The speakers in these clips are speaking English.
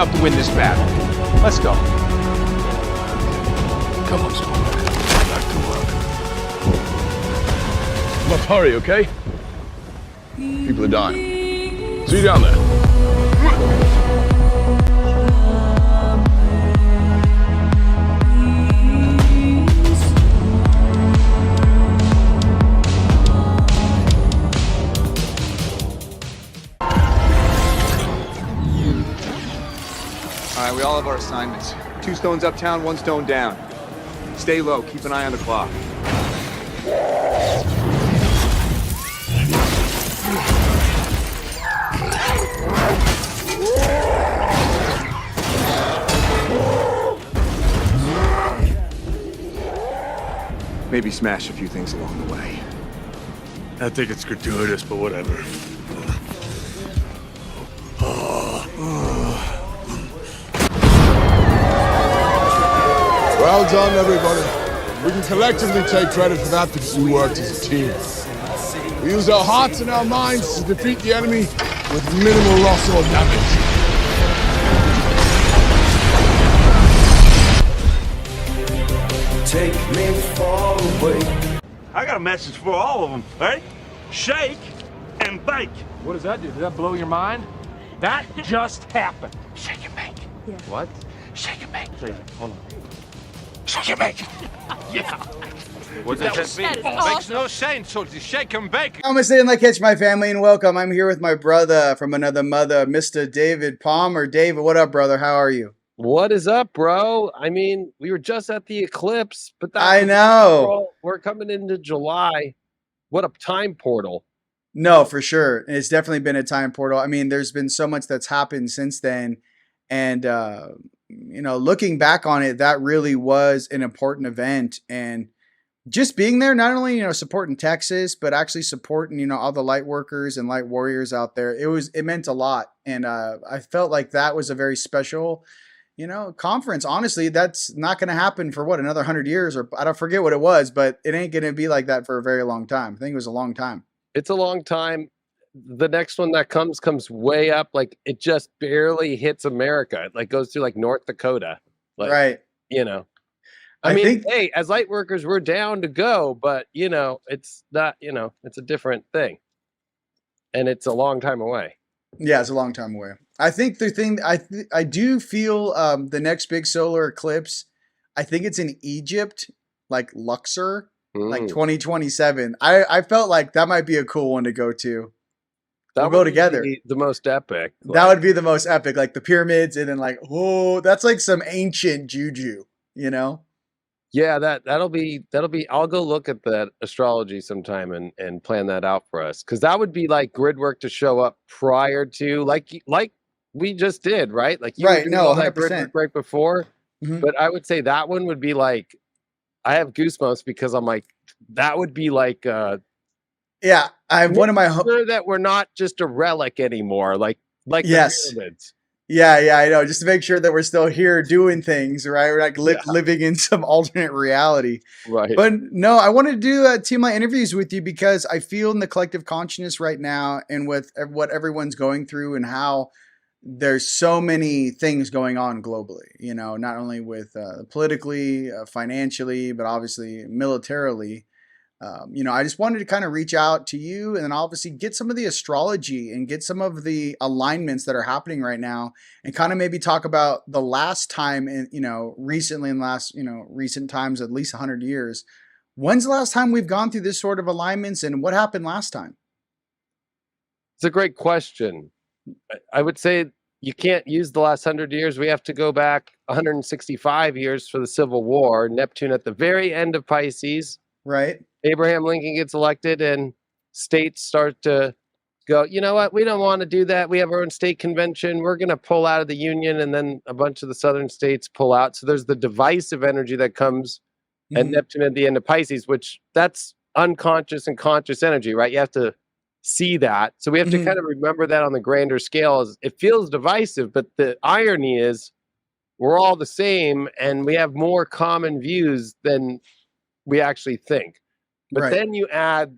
out to win this battle. Let's go. Come on, Stormbreaker. Back to work. Let's hurry, okay? People are dying. See you down there. All right, we all have our assignments. 2 stones uptown, 1 stone down. Stay low, keep an eye on the clock. Maybe smash a few things along the way. I think it's gratuitous, but whatever. Well done, everybody. We can collectively take credit for that because we worked as a team. We used our hearts and our minds to defeat the enemy with minimal loss or damage. Take me far away. I got a message for all of them. Ready? Shake and bake. What does that do? Did that blow your mind? That just happened. Shake and bake. Yeah. What? Shake and bake. Hold on. Shake and bake. Yeah. What does that mean? That is awesome. Makes no sense. So to shake and bake. Namaste and catch my family and welcome. I'm here with my brother from another mother, Mr. David Palmer. David, what up, brother? How are you? What is up, bro? I mean, we were just at the eclipse, but I know. We're coming into July. What a time portal. No, for sure. It's definitely been a time portal. I mean, there's been so much that's happened since then. And, you know, looking back on it, that really was an important event. And just being there, not only, you know, supporting Texas, but actually supporting, you know, all the light workers and light warriors out there. It meant a lot. And I felt like that was a very special, you know, conference. Honestly, that's not going to happen for what, another 100 years, or I don't forget what it was, but it ain't going to be like that for a very long time. I think it was a long time. It's a long time. The next one that comes way up. Like it just barely hits America. It like goes through like North Dakota. Like, Right. You know, I mean, hey, as light workers, we're down to go, but you know, it's not, you know, it's a different thing. And it's a long time away. Yeah, it's a long time away. I think the thing I do feel the next big solar eclipse, I think it's in Egypt, like Luxor, like 2027. I felt like that might be a cool one to go to. We'll go together. The most epic. That would be the most epic, like the pyramids, and then like, oh, that's like some ancient juju, you know? Yeah, that'll be. I'll go look at that astrology sometime and plan that out for us, because that would be like grid work to show up prior to like we just did, right? Like you right, were doing no, all that 100%. grid work right before, but I would say that one would be like, I have goosebumps because I'm like, that would be like, yeah, I'm one of my sure that we're not just a relic anymore, like yes. the pyramids. Yeah, I know. Just to make sure that we're still here doing things, right? We're like living in some alternate reality. Right. But no, I wanted to do two of my interviews with you because I feel in the collective consciousness right now and with what everyone's going through and how there's so many things going on globally, you know, not only with politically, financially, but obviously militarily. You know, I just wanted to kind of reach out to you and then obviously get some of the astrology and get some of the alignments that are happening right now and kind of maybe talk about the last time in, you know, recently in last, you know, recent times, at least 100 years. When's the last time we've gone through this sort of alignments and what happened last time? It's a great question. I would say you can't use the last 100 years. We have to go back 165 years for the Civil War, Neptune at the very end of Pisces. Right. Abraham Lincoln gets elected and states start to go, you know what, we don't want to do that. We have our own state convention. We're going to pull out of the Union. And then a bunch of the southern states pull out. So there's the divisive energy that comes at Neptune at the end of Pisces, which that's unconscious and conscious energy, right? You have to see that. So we have to kind of remember that on the grander scale. As it feels divisive, but the irony is we're all the same and we have more common views than we actually think. But then you add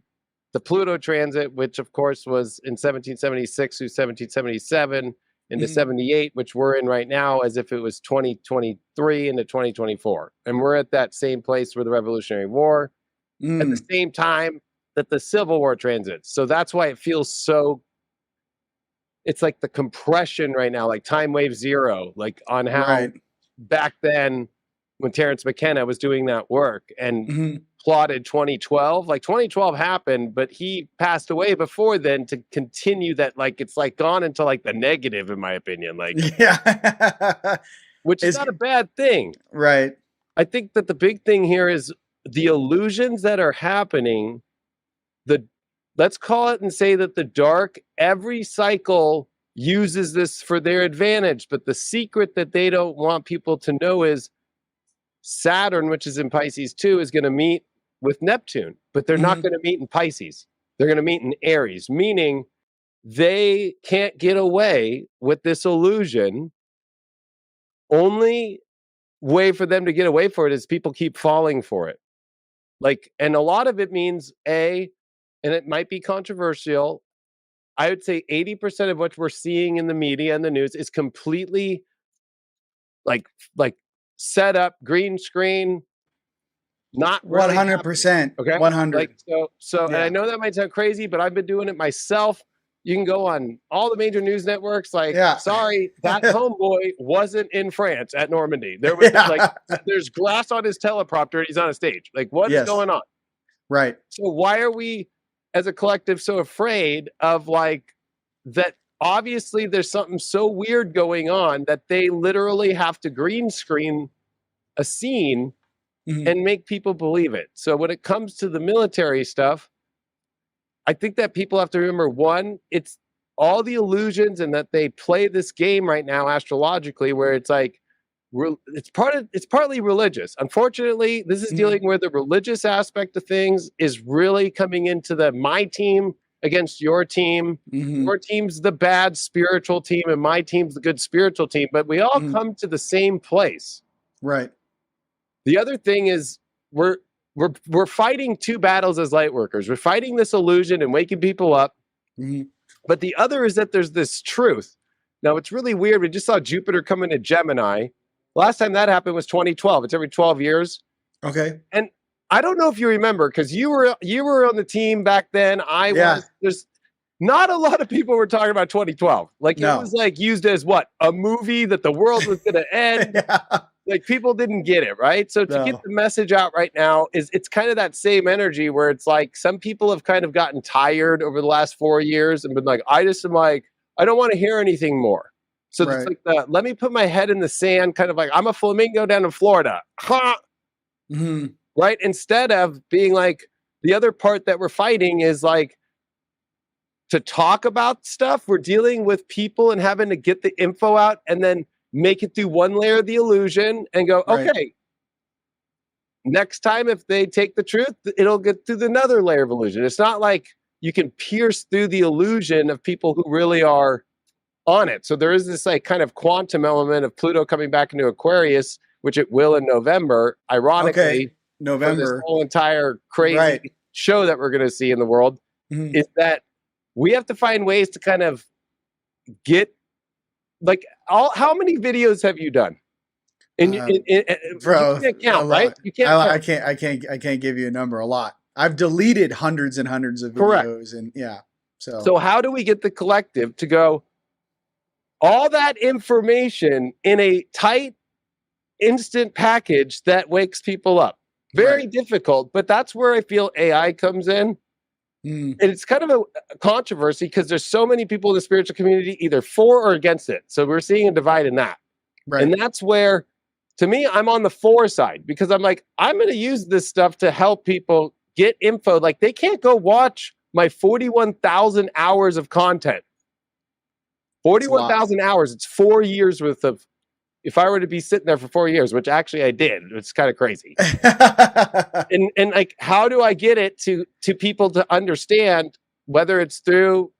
the Pluto transit, which of course was in 1776 through 1777. into 78, which we're in right now, as if it was 2023 into 2024. And we're at that same place with the Revolutionary War at the same time that the Civil War transits. So that's why it feels so, it's like the compression right now, like time wave zero, like on how back then when Terrence McKenna was doing that work and plotted 2012, like 2012 happened, but he passed away before then to continue that. Like, it's like gone into like the negative, in my opinion, like, which is not a bad thing. Right. I think that the big thing here is the illusions that are happening. Let's call it and say that the dark, every cycle uses this for their advantage. But the secret that they don't want people to know is Saturn, which is in Pisces too, is going to meet with Neptune, but they're not going to meet in Pisces. They're going to meet in Aries, meaning they can't get away with this illusion. Only way for them to get away for it is people keep falling for it. Like, and a lot of it means and it might be controversial, I would say 80% of what we're seeing in the media and the news is completely like set up, green screen, not really 100%. okay, 100. Like, so and I know that might sound crazy, but I've been doing it myself. You can go on all the major news networks. Like, sorry, that homeboy wasn't in France at Normandy. There was like, there's glass on his teleprompter and he's on a stage. Like, what is going on? Right. So why are we, as a collective, so afraid of like that? Obviously, there's something so weird going on that they literally have to green screen a scene and make people believe it. So when it comes to the military stuff, I think that people have to remember, one, it's all the illusions and that they play this game right now astrologically where it's like, it's partly religious. Unfortunately, this is dealing with the religious aspect of things is really coming into my team against your team. Your team's the bad spiritual team and my team's the good spiritual team, but we all come to the same place. Right. The other thing is we're fighting two battles as light workers. We're fighting this illusion and waking people up. But the other is that there's this truth. Now, it's really weird. We just saw Jupiter come into Gemini. Last time that happened was 2012. It's every 12 years. Okay. And I don't know if you remember, because you were on the team back then. I was. There's not a lot of people were talking about 2012. Like, it was like used as what? A movie that the world was going to end. Like, people didn't get it, right? So to get the message out right now it's kind of that same energy where it's like some people have kind of gotten tired over the last 4 years and been like, I just am like, I don't want to hear anything more. So it's like let me put my head in the sand, kind of like I'm a flamingo down in Florida. Right? Instead of being like, the other part that we're fighting is like to talk about stuff. We're dealing with people and having to get the info out and then make it through one layer of the illusion and go, okay, next time if they take the truth, it'll get through another layer of illusion. It's not like you can pierce through the illusion of people who really are on it. So there is this like kind of quantum element of Pluto coming back into Aquarius, which it will in November, ironically, November, for this whole entire crazy show that we're going to see in the world, is that we have to find ways to kind of get like how many videos have you done? Bro, you can't count, right? You can't. I can't give you a number. A lot. I've deleted hundreds and hundreds of videos, and So how do we get the collective to go? All that information in a tight, instant package that wakes people up. Very difficult, but that's where I feel AI comes in. And it's kind of a controversy because there's so many people in the spiritual community either for or against it. So we're seeing a divide in that. And that's where, to me, I'm on the for side because I'm like, I'm going to use this stuff to help people get info. Like, they can't go watch my 41,000 hours of content. 41,000 hours. It's 4 years worth of, if I were to be sitting there for 4 years, which actually I did, it's kind of crazy. and like, how do I get it to people to understand, whether it's through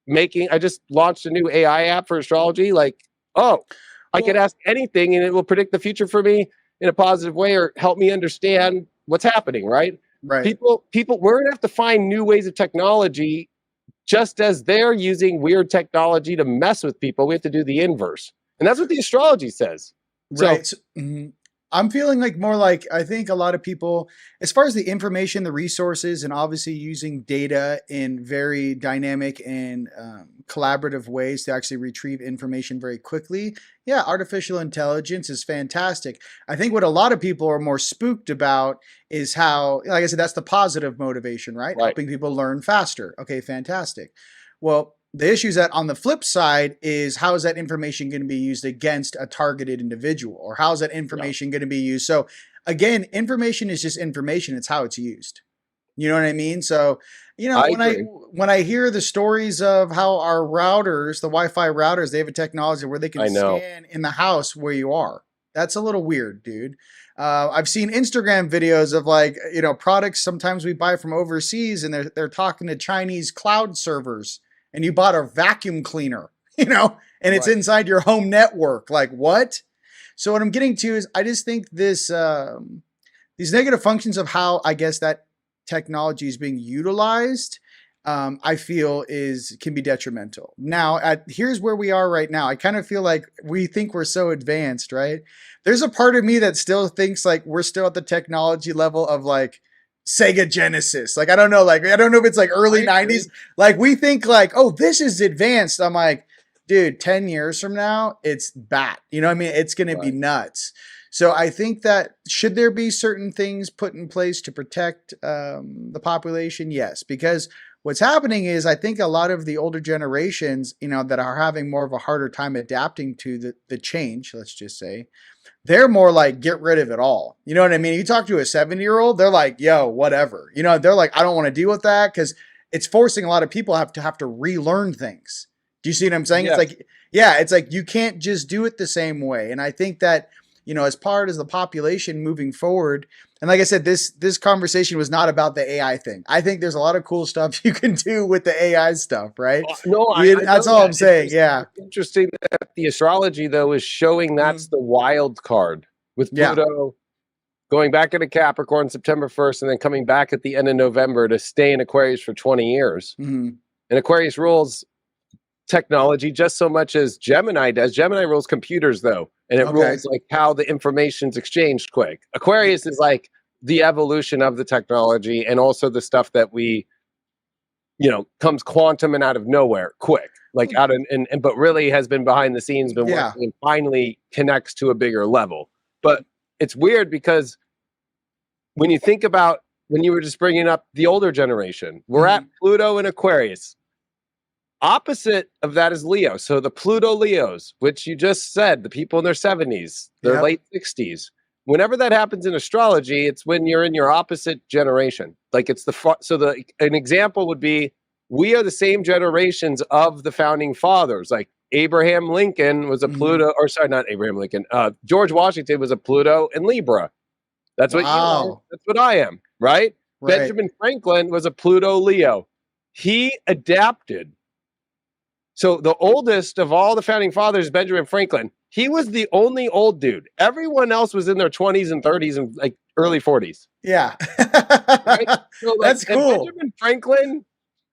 I just launched a new AI app for astrology. Like, I could ask anything and it will predict the future for me in a positive way or help me understand what's happening. Right. People, we're going to have to find new ways of technology just as they're using weird technology to mess with people, we have to do the inverse. And that's what the astrology says. Right. So, I'm feeling like more like, I think a lot of people, as far as the information, the resources, and obviously using data in very dynamic and collaborative ways to actually retrieve information very quickly. Yeah, artificial intelligence is fantastic. I think what a lot of people are more spooked about is how, like I said, that's the positive motivation, right? Helping people learn faster. Okay, fantastic. Well, the issue is that on the flip side is, how is that information going to be used against a targeted individual, or how is that information going to be used? So again, information is just information. It's how it's used. You know what I mean? So, you know, when I hear the stories of how our routers, the Wi-Fi routers, they have a technology where they can scan in the house where you are. That's a little weird, dude. I've seen Instagram videos of, like, you know, products sometimes we buy from overseas, and they're talking to Chinese cloud servers. And you bought a vacuum cleaner, you know, and it's inside your home network. Like, what? So what I'm getting to is, I just think this, these negative functions of how, I guess, that technology is being utilized, I feel can be detrimental. Now, here's where we are right now. I kind of feel like we think we're so advanced, right? There's a part of me that still thinks like we're still at the technology level of, like, Sega Genesis. Like, I don't know. Like, I don't know if it's like early 90s. Like, we think like, oh, this is advanced. I'm like, dude, 10 years from now, it's bat. You know what I mean? It's going to be nuts. So I think that, should there be certain things put in place to protect the population? Yes, because what's happening is, I think a lot of the older generations, you know, that are having more of a harder time adapting to the change, let's just say, they're more like, get rid of it all. You know what I mean? You talk to a 70-year-old, they're like, yo, whatever. You know, they're like, I don't want to deal with that, because it's forcing a lot of people have to relearn things. Do you see what I'm saying? Yes. It's like, yeah, it's like, you can't just do it the same way. And I think that, you know, as part of the population moving forward, and like I said, this conversation was not about the AI thing. I think there's a lot of cool stuff you can do with the AI stuff, right? No, that's all I'm saying. Yeah. Interesting that the astrology, though, is showing that's the wild card, with Pluto going back into Capricorn September 1st, and then coming back at the end of November to stay in Aquarius for 20 years. And Aquarius rules technology just so much as Gemini does. Gemini rules computers, though, and it rules like how the information's exchanged quick. Aquarius is like the evolution of the technology, and also the stuff that we, you know, comes quantum and out of nowhere quick, like out of, but really has been behind the scenes, been working, and finally connects to a bigger level. But it's weird, because when you think about, when you were just bringing up the older generation, we're at Pluto and Aquarius. Opposite of that is Leo. So the Pluto Leos, which you just said, the people in their 70s, their late 60s. Whenever that happens in astrology, it's when you're in your opposite generation. Like, it's an example would be, we are the same generations of the founding fathers. Like, Abraham Lincoln was a Pluto, or sorry, not Abraham Lincoln. George Washington was a Pluto and Libra. That's what you are. That's what I am, right? Benjamin Franklin was a Pluto Leo. He adapted. So the oldest of all the founding fathers, Benjamin Franklin, he was the only old dude. Everyone else was in their 20s and 30s and like early 40s. Yeah. Right? So, like, that's cool. Benjamin Franklin,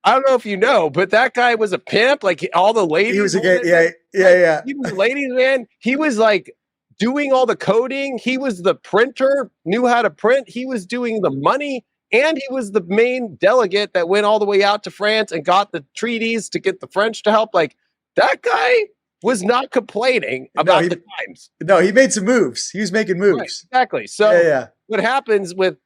I don't know if you know, but that guy was a pimp. Like, all the ladies. He was a good, yeah. He was a ladies' man. He was like doing all the coding. He was the printer, knew how to print. He was doing the money. And he was the main delegate that went all the way out to France and got the treaties to get the French to help. Like, that guy was not complaining about the times. No, he made some moves. He was making moves. Right, exactly. So what happens with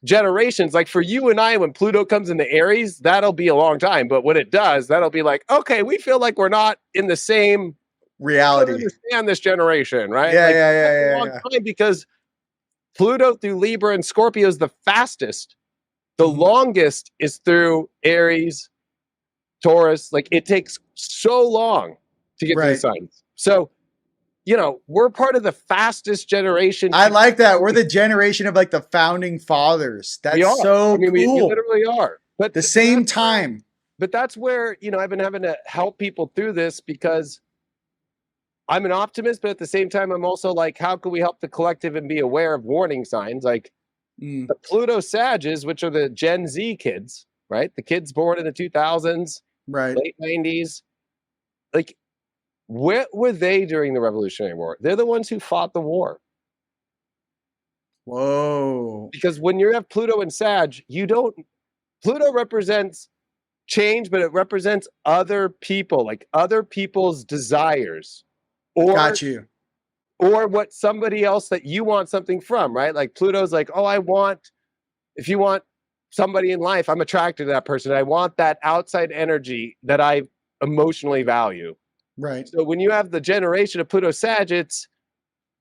generations, like for you and I, when Pluto comes into Aries, that'll be a long time. But when it does, that'll be like, okay, we feel like we're not in the same reality. Understand this generation, right? Yeah. Long time, because Pluto through Libra and Scorpio is the fastest. The longest is through Aries, Taurus. Like, it takes so long to get to the signs. So, you know, we're part of the fastest generation. I like that. We're the generation of like the founding fathers. That's so cool. We literally are. But the same time. But that's where, you know, I've been having to help people through this, because I'm an optimist, but at the same time, I'm also like, how can we help the collective and be aware of warning signs? Like, the Pluto Sages, which are the Gen Z kids, right? The kids born in the 2000s, Right. late 90s. Like, where were they during the Revolutionary War? They're the ones who fought the war. Whoa. Because when you have Pluto and Sag, Pluto represents change, but it represents other people, like other people's desires. Got you. Or what somebody else that you want something from, right? Like Pluto's like, oh, if you want somebody in life, I'm attracted to that person. I want that outside energy that I emotionally value. Right. So when you have the generation of Pluto Sag, it's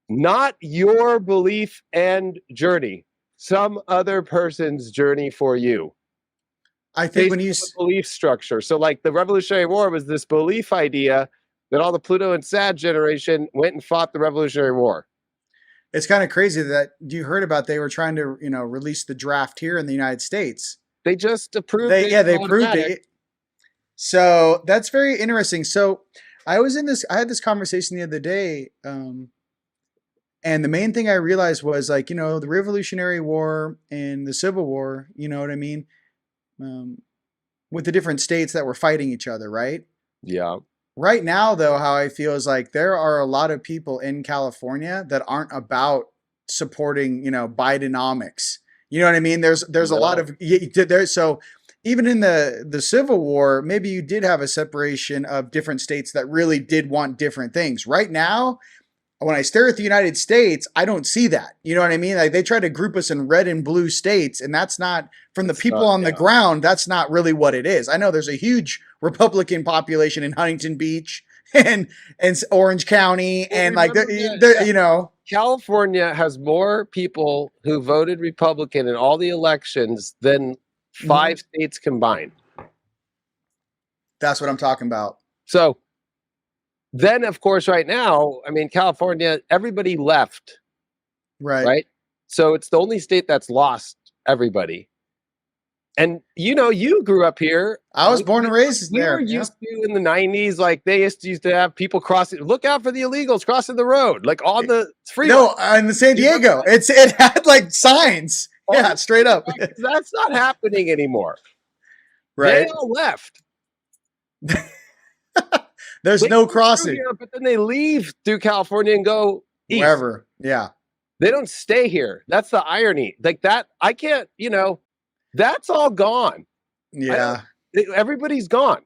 not your belief and journey, some other person's journey for you. I think when you belief structure. So like the Revolutionary War was this belief idea that all the Pluto and Sag generation went and fought the Revolutionary War. It's kind of crazy that you heard about they were trying to, release the draft here in the United States. They just approved it. Yeah, they approved it. So that's very interesting. So I had this conversation the other day, and the main thing I realized was like, the Revolutionary War and the Civil War, you know what I mean? With the different states that were fighting each other, right? Yeah. Right now, though, how I feel is like there are a lot of people in California that aren't about supporting, Bidenomics. You know what I mean? There's a lot of there. So even in the Civil War, maybe you did have a separation of different states that really did want different things. Right now, when I stare at the United States, I don't see that. You know what I mean? Like they try to group us in red and blue states, and that's not from the people on the ground. That's not really what it is. I know there's a huge Republican population in Huntington Beach and Orange County, and like California has more people who voted Republican in all the elections than 5 states combined. That's what I'm talking about. So then, of course, right now, I mean, California, everybody left. Right. So it's the only state that's lost everybody. And, you grew up here. I was born and raised there. We were used to in the 90s, like they used to have people crossing, look out for the illegals crossing the road, like on the freeway. No, in San Diego. It had like signs. Yeah, straight up. That's not happening anymore. Right. They all left. There's no crossing. Here, but then they leave through California and go east. Wherever. Yeah. They don't stay here. That's the irony. Like that, I can't, that's all gone. Yeah. Everybody's gone.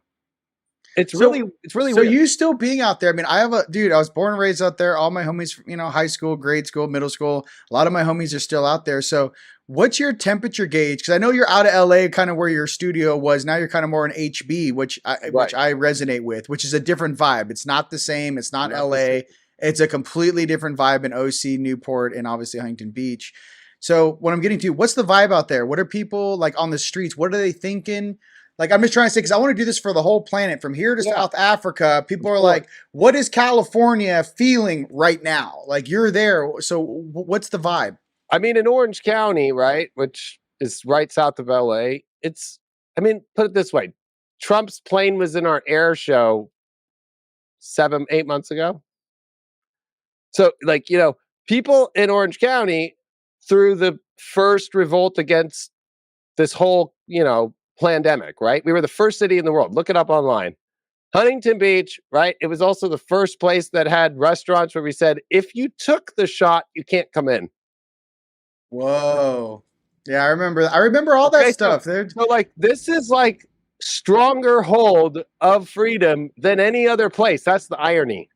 It's really so weird. You still being out there. I mean, I was born and raised out there. All my homies, high school, grade school, middle school, a lot of my homies are still out there. So what's your temperature gauge? Because I know you're out of LA, kind of where your studio was. Now you're kind of more in HB, which I resonate with, which is a different vibe. It's not the same. It's not LA. It's a completely different vibe in OC, Newport, and obviously Huntington Beach. So what I'm getting to, what's the vibe out there? What are people like on the streets? What are they thinking? Like, I'm just trying to say, because I want to do this for the whole planet, from here to South Africa. People are like, what is California feeling right now? Like, you're there. So what's the vibe? I mean, in Orange County, right, which is right south of LA, put it this way. Trump's plane was in our air show 7-8 months ago. So, people in Orange County, through the first revolt against this whole, pandemic, right? We were the first city in the world. Look it up online. Huntington Beach, right? It was also the first place that had restaurants where we said, if you took the shot, you can't come in. Whoa. Yeah, I remember all that stuff. So this is like stronger hold of freedom than any other place. That's the irony.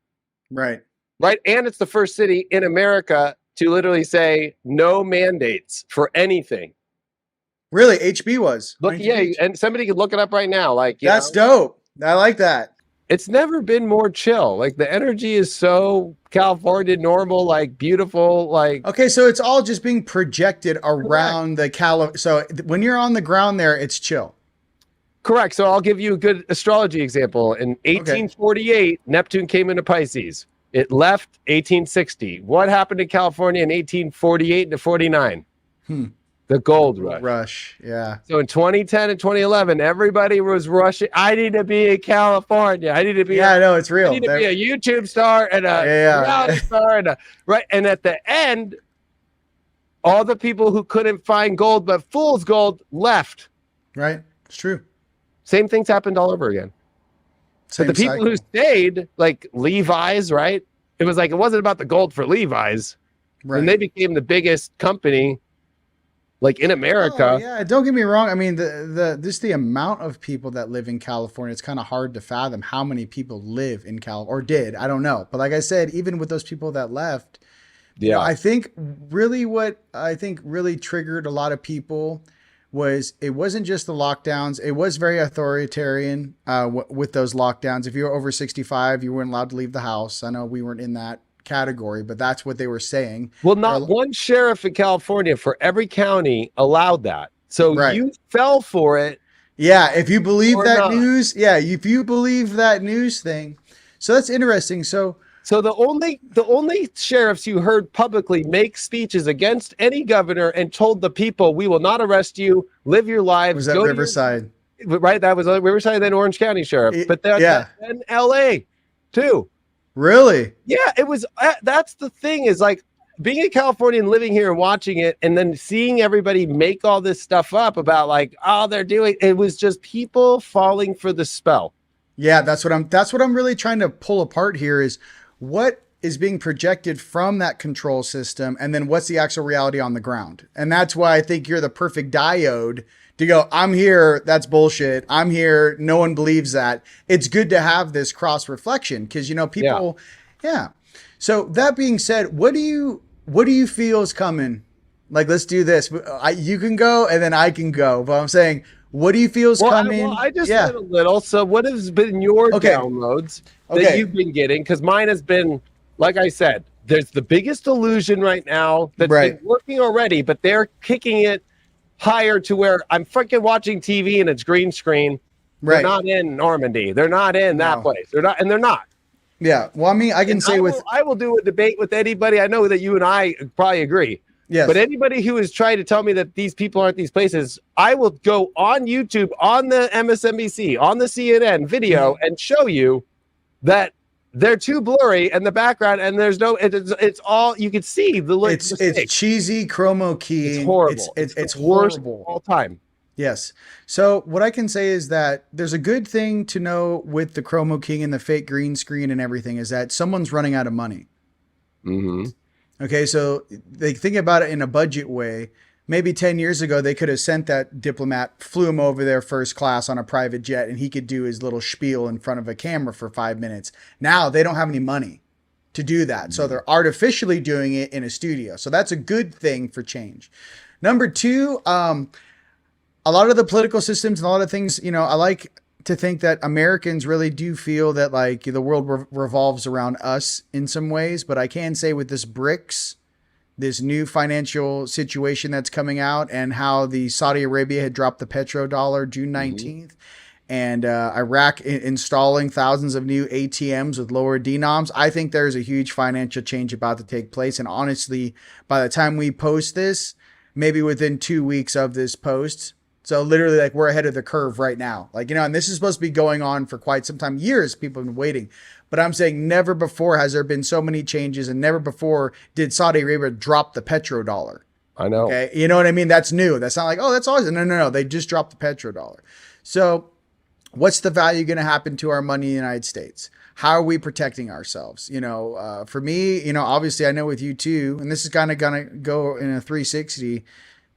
Right. Right. And it's the first city in America to literally say no mandates for anything. Really? HB was. Look, and somebody could look it up right now. That's dope. I like that. It's never been more chill. Like the energy is so California normal, like beautiful, like. Okay, so it's all just being projected around so when you're on the ground there, it's chill. Correct. So I'll give you a good astrology example. In 1848, Neptune came into Pisces. It left 1860. What happened in California in 1848 to 49? The gold rush. Yeah. So in 2010 and 2011, everybody was rushing. I need to be in California. I need to be. Yeah, I know it's real. I need to be a YouTube star and a reality star right. And at the end, all the people who couldn't find gold but fool's gold left. Right. It's true. Same things happened all over again. Same But the people who cycle. stayed, like Levi's, right? It was like, it wasn't about the gold for Levi's. Right. When they became the biggest company, like in America. Oh, yeah, don't get me wrong. I mean, just the amount of people that live in California, it's kind of hard to fathom how many people live in California or did. I don't know. But like I said, even with those people that left, you know, I think really triggered a lot of people was it wasn't just the lockdowns. It was very authoritarian with those lockdowns. If you were over 65, you weren't allowed to leave the house. I know we weren't in that category, but that's what they were saying. Well, not one sheriff in California for every county allowed that. So you fell for it. Yeah, if you believe that not. news, yeah, if you believe that news thing. So that's interesting. So the only sheriffs you heard publicly make speeches against any governor and told the people, we will not arrest you, live your lives. Was that Riverside? Right, that was Riverside, then Orange County Sheriff. But then LA too. Really? Yeah, it was. That's the thing is like being a Californian, living here and watching it, and then seeing everybody make all this stuff up about like, oh, they're doing. It was just people falling for the spell. Yeah, that's what I'm really trying to pull apart here is what is being projected from that control system, and then what's the actual reality on the ground. And that's why I think you're the perfect diode to go, I'm here, that's bullshit. I'm here, no one believes that. It's good to have this cross reflection because, you know, people, yeah. So that being said, what do you feel is coming? Like, let's do this. You can go and then I can go. But I'm saying, what do you feel is coming? I just read a little. So what has been your downloads that you've been getting? Because mine has been, like I said, there's the biggest illusion right now that's been working already, but they're kicking it higher to where I'm freaking watching TV and it's green screen. They're not in Normandy. They're not in that place. They're not. Yeah. Well, I mean, I can say I will do a debate with anybody. I know that you and I probably agree. Yes. But anybody who is trying to tell me that these people aren't these places, I will go on YouTube, on the MSNBC, on the CNN video and show you that they're too blurry and the background and there's no, it's all, you can see the it's cheesy chromo key. It's horrible. It's horrible all time. Yes. So what I can say is that there's a good thing to know with the chromo keying and the fake green screen and everything is that someone's running out of money. Mm-hmm. Okay. So they think about it in a budget way. Maybe 10 years ago, they could have sent that diplomat, flew him over there first class on a private jet, and he could do his little spiel in front of a camera for 5 minutes. Now they don't have any money to do that. So they're artificially doing it in a studio. So that's a good thing for change. Number two, a lot of the political systems and a lot of things, you know, I like to think that Americans really do feel that like the world revolves around us in some ways. But I can say with this BRICS, this new financial situation that's coming out and how the Saudi Arabia had dropped the petrodollar June 19th and Iraq installing thousands of new ATMs with lower denoms. I think there's a huge financial change about to take place. And honestly, by the time we post this, maybe within 2 weeks of this post, so literally like we're ahead of the curve right now. Like, you know, and this is supposed to be going on for quite some time, years people have been waiting. But I'm saying never before has there been so many changes and never before did Saudi Arabia drop the petrodollar. I know. Okay. You know what I mean? That's new. That's not like, oh, that's always, no. They just dropped the petrodollar. So what's the value going to happen to our money in the United States? How are we protecting ourselves? You know, for me, you know, obviously I know with you too, and this is kind of going to go in a 360, you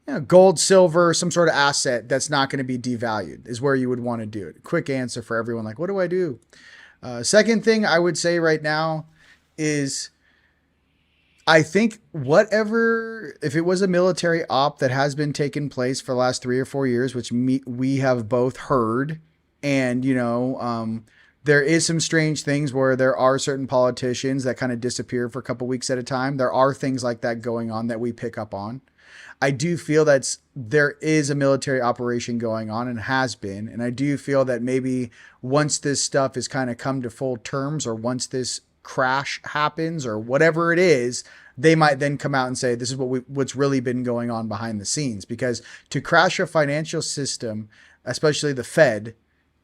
know, gold, silver, some sort of asset that's not going to be devalued is where you would want to do it. Quick answer for everyone. Like, what do I do? Second thing I would say right now is I think if it was a military op that has been taking place for the last 3 or 4 years, which we have both heard, and, you know, there is some strange things where there are certain politicians that kind of disappear for a couple weeks at a time. There are things like that going on that we pick up on. I do feel that there is a military operation going on and has been. And I do feel that maybe once this stuff is kind of come to full terms or once this crash happens or whatever it is, they might then come out and say, this is what's really been going on behind the scenes. Because to crash a financial system, especially the Fed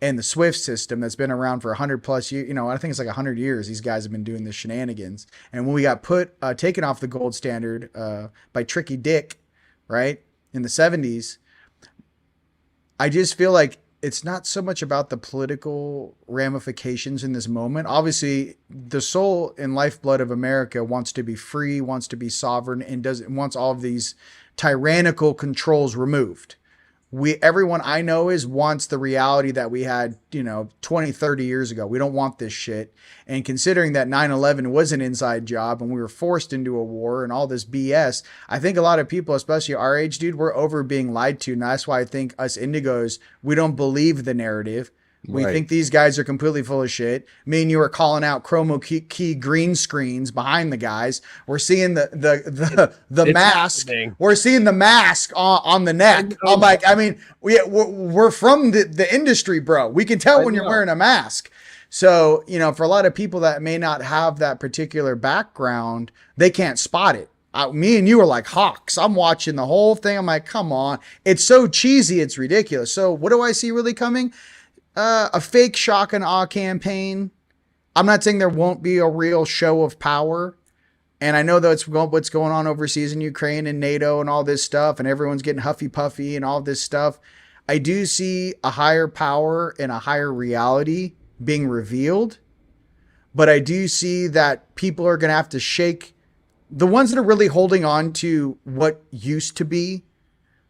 and the SWIFT system that's been around for 100 plus years, you know, I think it's like 100 years, these guys have been doing this shenanigans. And when we got taken off the gold standard by Tricky Dick, right, in the 70s, I just feel like it's not so much about the political ramifications in this moment. Obviously, the soul and lifeblood of America wants to be free, wants to be sovereign, and wants all of these tyrannical controls removed. Everyone I know wants the reality that we had, 20, 30 years ago. We don't want this shit. And considering that 9/11 was an inside job and we were forced into a war and all this BS, I think a lot of people, especially our age, dude, we're over being lied to. And that's why I think us indigos, we don't believe the narrative. We think these guys are completely full of shit. Me and you are calling out chroma key green screens behind the guys. We're seeing the mask. Happening. We're seeing the mask on the neck. I'm like, I mean, we're from the industry, bro. We can tell when you're wearing a mask. So, for a lot of people that may not have that particular background, they can't spot it. Me and you are like hawks. I'm watching the whole thing. I'm like, come on. It's so cheesy. It's ridiculous. So what do I see really coming? A fake shock and awe campaign. I'm not saying there won't be a real show of power. And I know that's what's going on overseas in Ukraine and NATO and all this stuff. And everyone's getting huffy puffy and all this stuff. I do see a higher power and a higher reality being revealed. But I do see that people are going to have to shake the ones that are really holding on to what used to be.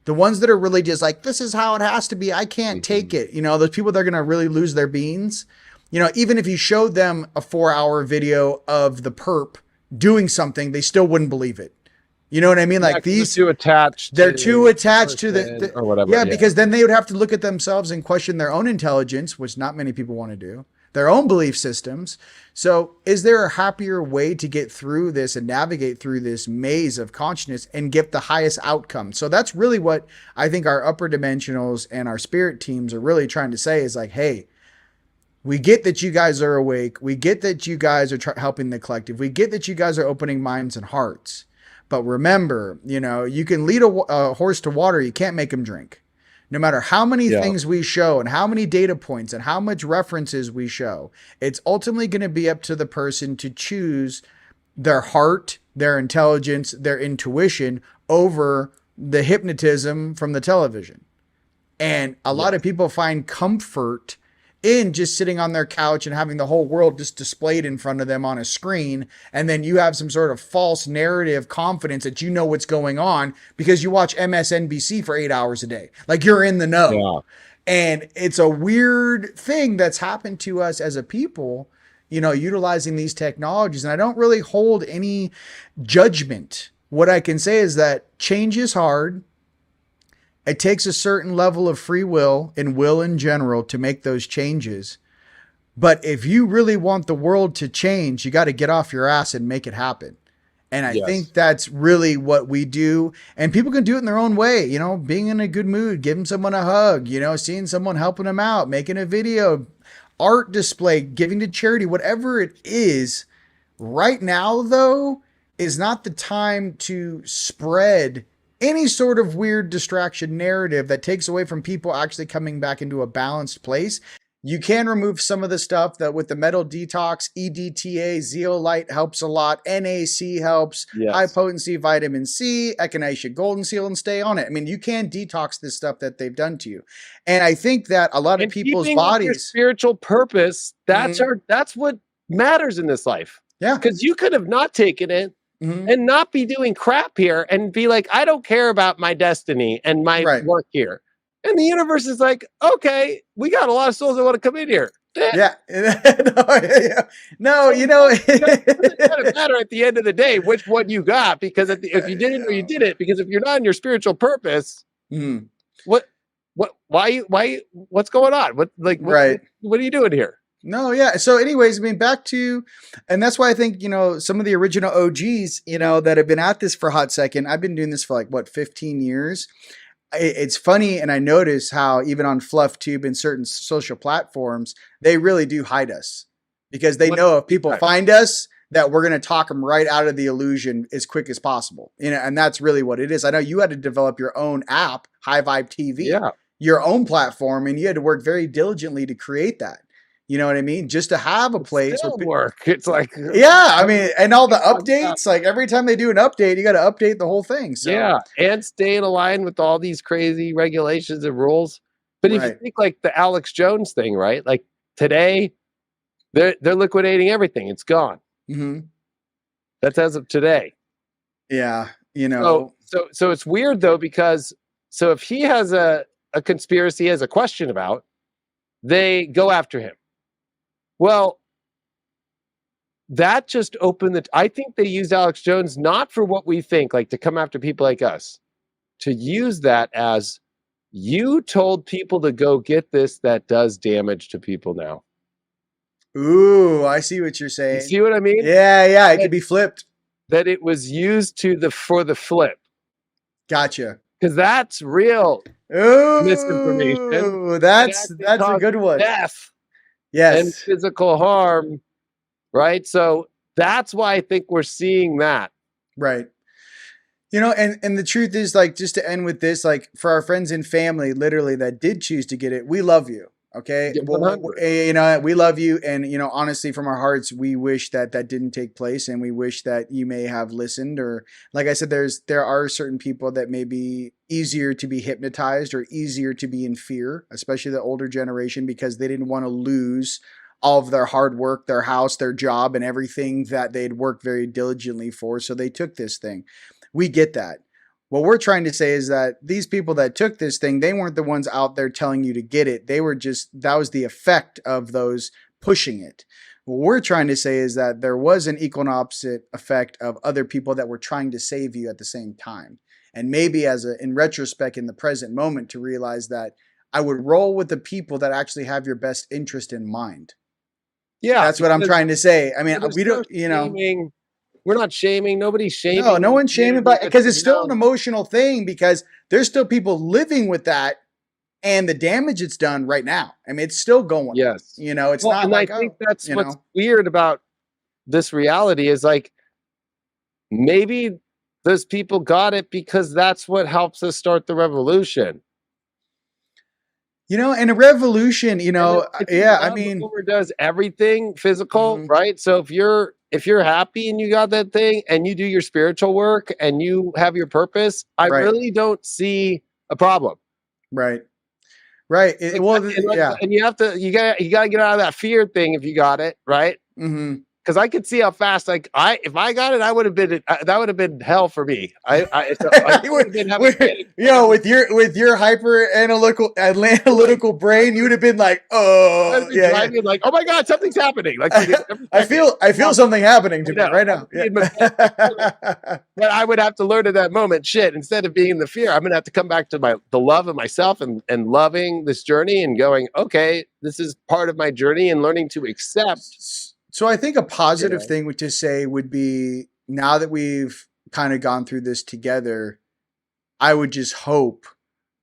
The ones that are really just like, this is how it has to be. I can't take it. Those people that are going to really lose their beans. Even if you showed them a 4-hour video of the perp doing something, they still wouldn't believe it. You know what I mean? Like these too attached. They're too attached to the or whatever. Yeah, because then they would have to look at themselves and question their own intelligence, which not many people want to do. Their own belief systems. So is there a happier way to get through this and navigate through this maze of consciousness and get the highest outcome? So that's really what I think our upper dimensionals and our spirit teams are really trying to say is like, hey, we get that you guys are awake. We get that you guys are helping the collective. We get that you guys are opening minds and hearts. But remember, you can lead a horse to water. You can't make him drink. No matter how many things we show and how many data points and how much references we show, it's ultimately going to be up to the person to choose their heart, their intelligence, their intuition over the hypnotism from the television. And a lot of people find comfort in just sitting on their couch and having the whole world just displayed in front of them on a screen. And then you have some sort of false narrative confidence that you know what's going on because you watch MSNBC for 8 hours a day. Like you're in the know. Yeah. And it's a weird thing that's happened to us as a people, utilizing these technologies. And I don't really hold any judgment. What I can say is that change is hard. It takes a certain level of free will and will in general to make those changes. But if you really want the world to change, you got to get off your ass and make it happen. And I think that's really what we do. And people can do it in their own way, being in a good mood, giving someone a hug, seeing someone helping them out, making a video, art display, giving to charity, whatever it is. Right now, though, is not the time to spread any sort of weird distraction narrative that takes away from people actually coming back into a balanced place. You can remove some of the stuff that with the metal detox, EDTA, zeolite helps a lot. NAC helps, high potency vitamin C, echinacea golden seal, and stay on it. I mean, you can detox this stuff that they've done to you. And I think that a lot of people's bodies, your spiritual purpose, that's what matters in this life. Yeah. Because you could have not taken it and not be doing crap here and be like, I don't care about my destiny and my work here. And the universe is like, okay, we got a lot of souls that want to come in here. Yeah. No, it doesn't matter at the end of the day which one you got, because if you did it or you did it, because if you're not in your spiritual purpose, what's going on? What are you doing here? No, yeah. So anyways, I mean, back to, and that's why I think, some of the original OGs, that have been at this for a hot second. I've been doing this for 15 years. It's funny. And I notice how even on FluffTube and certain social platforms, they really do hide us because they know if people find us, that we're going to talk them right out of the illusion as quick as possible. And that's really what it is. I know you had to develop your own app, High Vibe TV, your own platform, and you had to work very diligently to create that. You know what I mean? Just to have a place where work. It's like, I mean, and all the updates, like every time they do an update, you got to update the whole thing. So and staying aligned with all these crazy regulations and rules. But if you think like the Alex Jones thing, right? Like today, they're liquidating everything. It's gone. Mm-hmm. That's as of today. Yeah, you know. So it's weird though, because so if he has a conspiracy, he has a question about, they go after him. Well, that just opened I think they used Alex Jones not for what we think, like to come after people like us, to use that as, you told people to go get this that does damage to people now. Ooh, I see what you're saying. You see what I mean? Yeah, it could be flipped. That it was used for the flip. Gotcha. Because that's real misinformation. That's a good one. Death. Yes. And physical harm. Right? So that's why I think we're seeing that. Right. You know, and the truth is, like, just to end with this, like, for our friends and family, literally, that did choose to get it, we love you. Okay. You know, we love you. And, you know, honestly, from our hearts, we wish that didn't take place. And we wish that you may have listened, or like I said, there are certain people that may be easier to be hypnotized or easier to be in fear, especially the older generation, because they didn't want to lose all of their hard work, their house, their job, and everything that they'd worked very diligently for. So they took this thing. We get that. What we're trying to say is that these people that took this thing, they weren't the ones out there telling you to get it. They were just, that was the effect of those pushing it. What we're trying to say is that there was an equal and opposite effect of other people that were trying to save you at the same time. And maybe in retrospect, in the present moment, to realize that I would roll with the people that actually have your best interest in mind. Yeah. That's what I'm trying to say. I mean, we don't, you know. We're not shaming. Nobody's shaming. No one's shaming, but because it's still an emotional thing, because there's still people living with that and the damage it's done right now. I mean, it's still going. Yes. You know, it's not like, I think that's what's weird about this reality is, like, maybe those people got it because that's what helps us start the revolution. You know, and a revolution, you know, I mean, does everything physical, right? So if you're happy and you got that thing and you do your spiritual work and you have your purpose, I really don't see a problem. Right. And you gotta get out of that fear thing if you got it, right? Mm-hmm. Because I could see how fast, like, if I got it, I would have been that would have been hell for me. I would have been having, with your hyper analytical brain, you would have been like, oh, like, oh my god, something's happening. Like, I feel something happening to me right now. But I would have to learn at that moment, shit. Instead of being in the fear, I'm gonna have to come back to the love of myself and loving this journey and going, okay, this is part of my journey, and learning to accept. So I think a positive thing to say would be, now that we've kind of gone through this together, I would just hope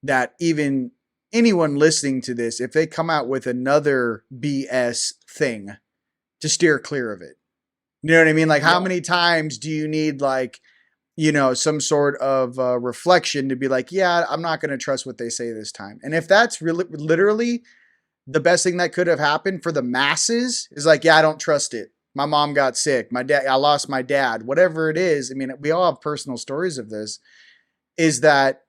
that even anyone listening to this, if they come out with another BS thing, to steer clear of it. You know what I mean? Like, how many times do you need, like, you know, some sort of reflection to be like, yeah, I'm not going to trust what they say this time. And if that's really literally the best thing that could have happened for the masses, is like, yeah, I don't trust it. My mom got sick. I lost my dad, whatever it is. I mean, we all have personal stories of this. Is that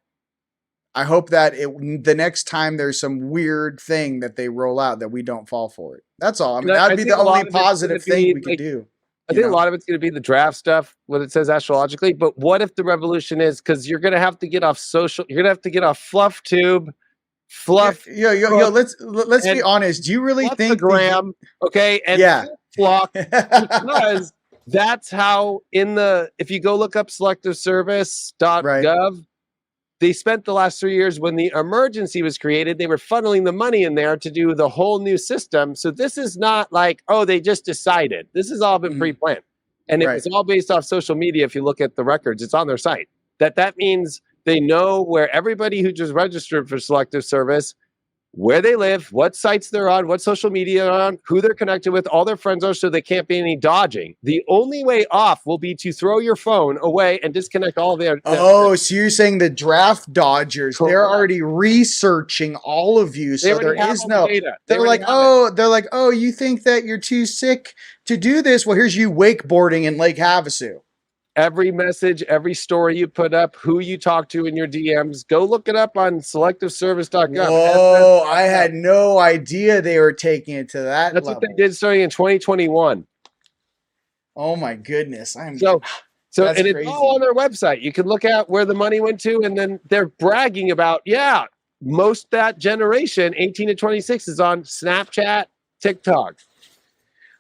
I hope that the next time there's some weird thing that they roll out, that we don't fall for it. That's all. I mean, that'd be the only positive thing we could do. I think a lot of it's going to be the draft stuff, what it says astrologically. But what if the revolution is, because you're going to have to get off you're going to have to get off fluff tube. Let's be honest. Do you really think gram? Okay, and flock, because that's how if you go look up selectiveservice.gov, they spent the last 3 years, when the emergency was created, they were funneling the money in there to do the whole new system. So this is not like, oh, they just decided. This has all been pre-planned, and it was all based off social media. If you look at the records, it's on their site. That means they know where everybody who just registered for Selective Service, where they live, what sites they're on, what social media they're on, who they're connected with, all their friends are, so they can't be any dodging. The only way off will be to throw your phone away and disconnect all their... so you're saying the draft dodgers, they're already researching all of you, so there is no... Data. They're like, you think that you're too sick to do this? Well, here's you wakeboarding in Lake Havasu. every message, every story you put up, who you talk to in your DMs. Go look it up on selectiveservice.gov. Whoa, I had no idea they were taking it to that That's level. what they did starting in 2021. Oh my goodness. So That's and it's crazy. all on their website. You can look at where the money went to, and then they're bragging about, most that generation, 18 to 26, is on Snapchat, TikTok.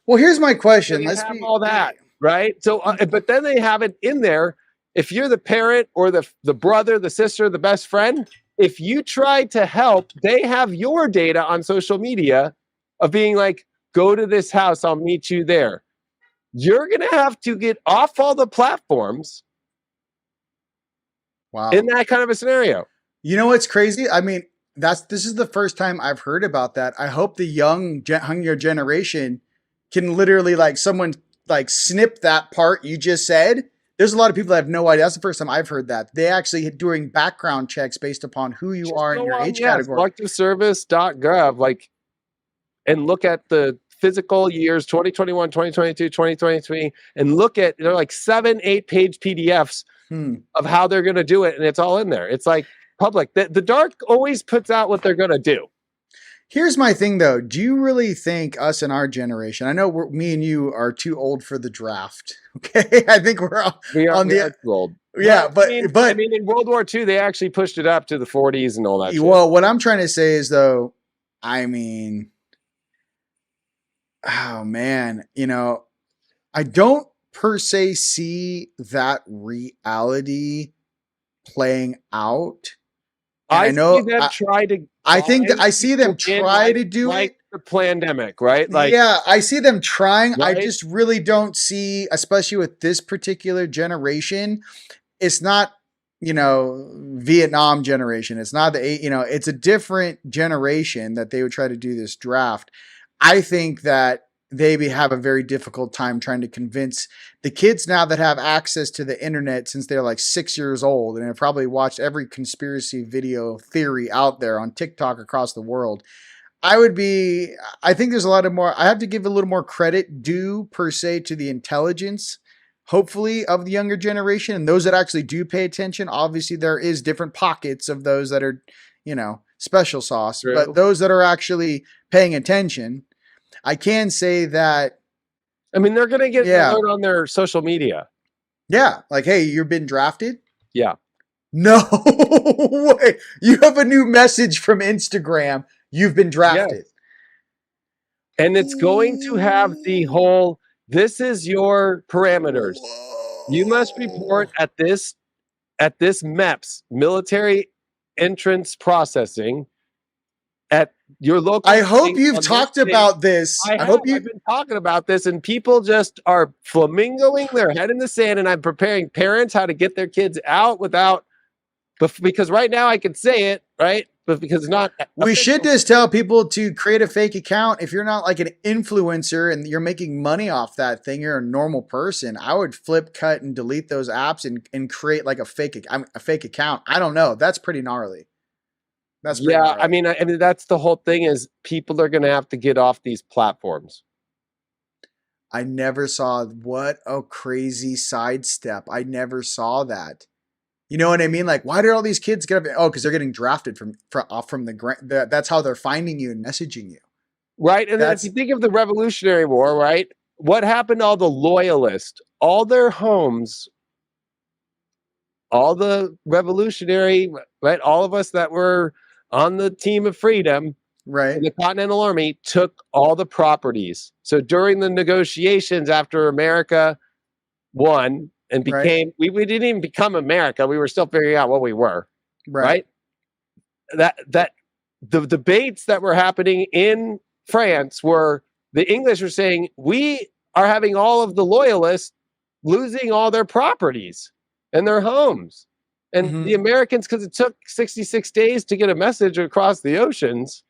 Well, here's my question. They Let's have be all that, right? So, but then they have it in there. If you're the parent or the brother, the sister, the best friend, if you try to help, they have your data on social media of being like, go to this house, I'll meet you there. You're going to have to get off all the platforms. Wow. In that kind of a scenario. You know what's crazy? I mean, this is the first time I've heard about that. I hope the younger generation can literally, like, someone like snip that part you just said. There's a lot of people that have no idea. That's the first time I've heard that. They actually doing background checks based upon who you are in your age category. Selectiveservice.gov, and look at the physical years 2021, 2022, 2023, and look at, they're like 7-8 page PDFs of how they're going to do it, and it's all in there. It's like public. The dark always puts out what they're going to do. Here's my thing, though. Do you really think us in our generation, I know me and you are too old for the draft. Okay. I think we're on the old. Yeah. But I mean, in World War II, they actually pushed it up to the 40s and all that. Well, what I'm trying to say is, though, I mean, oh man, I don't per se see that reality playing out. I know them try to. I think I see them try to do it. The pandemic, right? I see them trying. Right? I just really don't see, especially with this particular generation. It's not, Vietnam generation. It's not it's a different generation that they would try to do this draft. I think that they have a very difficult time trying to convince the kids now that have access to the internet since they're like 6 years old and have probably watched every conspiracy video theory out there on TikTok across the world. I think there's a lot of more, I have to give a little more credit due per se to the intelligence, hopefully, of the younger generation and those that actually do pay attention. Obviously, there is different pockets of those that are, special sauce, True. But those that are actually paying attention, I can say that. I mean, they're going to get alert on their social media. Yeah. Like, hey, you've been drafted? Yeah. No way. You have a new message from Instagram. You've been drafted. Yes. And it's going to have the whole, this is your parameters. You must report at this MEPS, military entrance processing, at your local. I hope you've talked about this. I hope you've been talking about this, and people just are flamingoing their head in the sand. And I'm preparing parents how to get their kids out without, because right now I can say it, right? But because it's not. We should just tell people to create a fake account. If you're not like an influencer and you're making money off that thing, you're a normal person. I would flip, cut, and delete those apps and create like a fake account. I don't know. That's pretty gnarly. That's gnarly. I mean, that's the whole thing is people are going to have to get off these platforms. I never saw what a crazy sidestep. I never saw that. You know what I mean? Like, why did all these kids get up? Oh, because they're getting drafted from the that's how they're finding you and messaging you. Right. And then if you think of the Revolutionary War, right? What happened to all the loyalists? All their homes, all the revolutionary, right? All of us that were on the team of freedom, right? The Continental Army took all the properties. So during the negotiations after America won and became, we didn't even become America. We were still figuring out what we were, right? That the debates that were happening in France were the English were saying, we are having all of the loyalists losing all their properties and their homes. And the Americans, because it took 66 days to get a message across the oceans,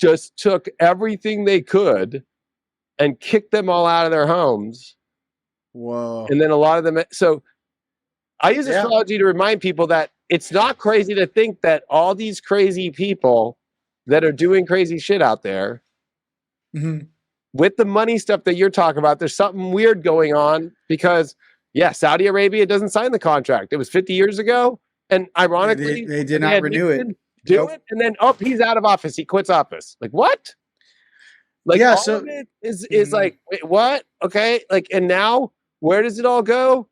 just took everything they could and kicked them all out of their homes. Whoa. And then a lot of them. So I use astrology to remind people that it's not crazy to think that all these crazy people that are doing crazy shit out there with the money stuff that you're talking about, there's something weird going on because, Yeah, Saudi Arabia doesn't sign the contract. It was 50 years ago. And ironically, They did not renew it. Do Nope. it. And then, he's out of office. He quits office. Like, what? Like, Yeah, all so- of it is like, wait, what? Okay. Like, and now where does it all go?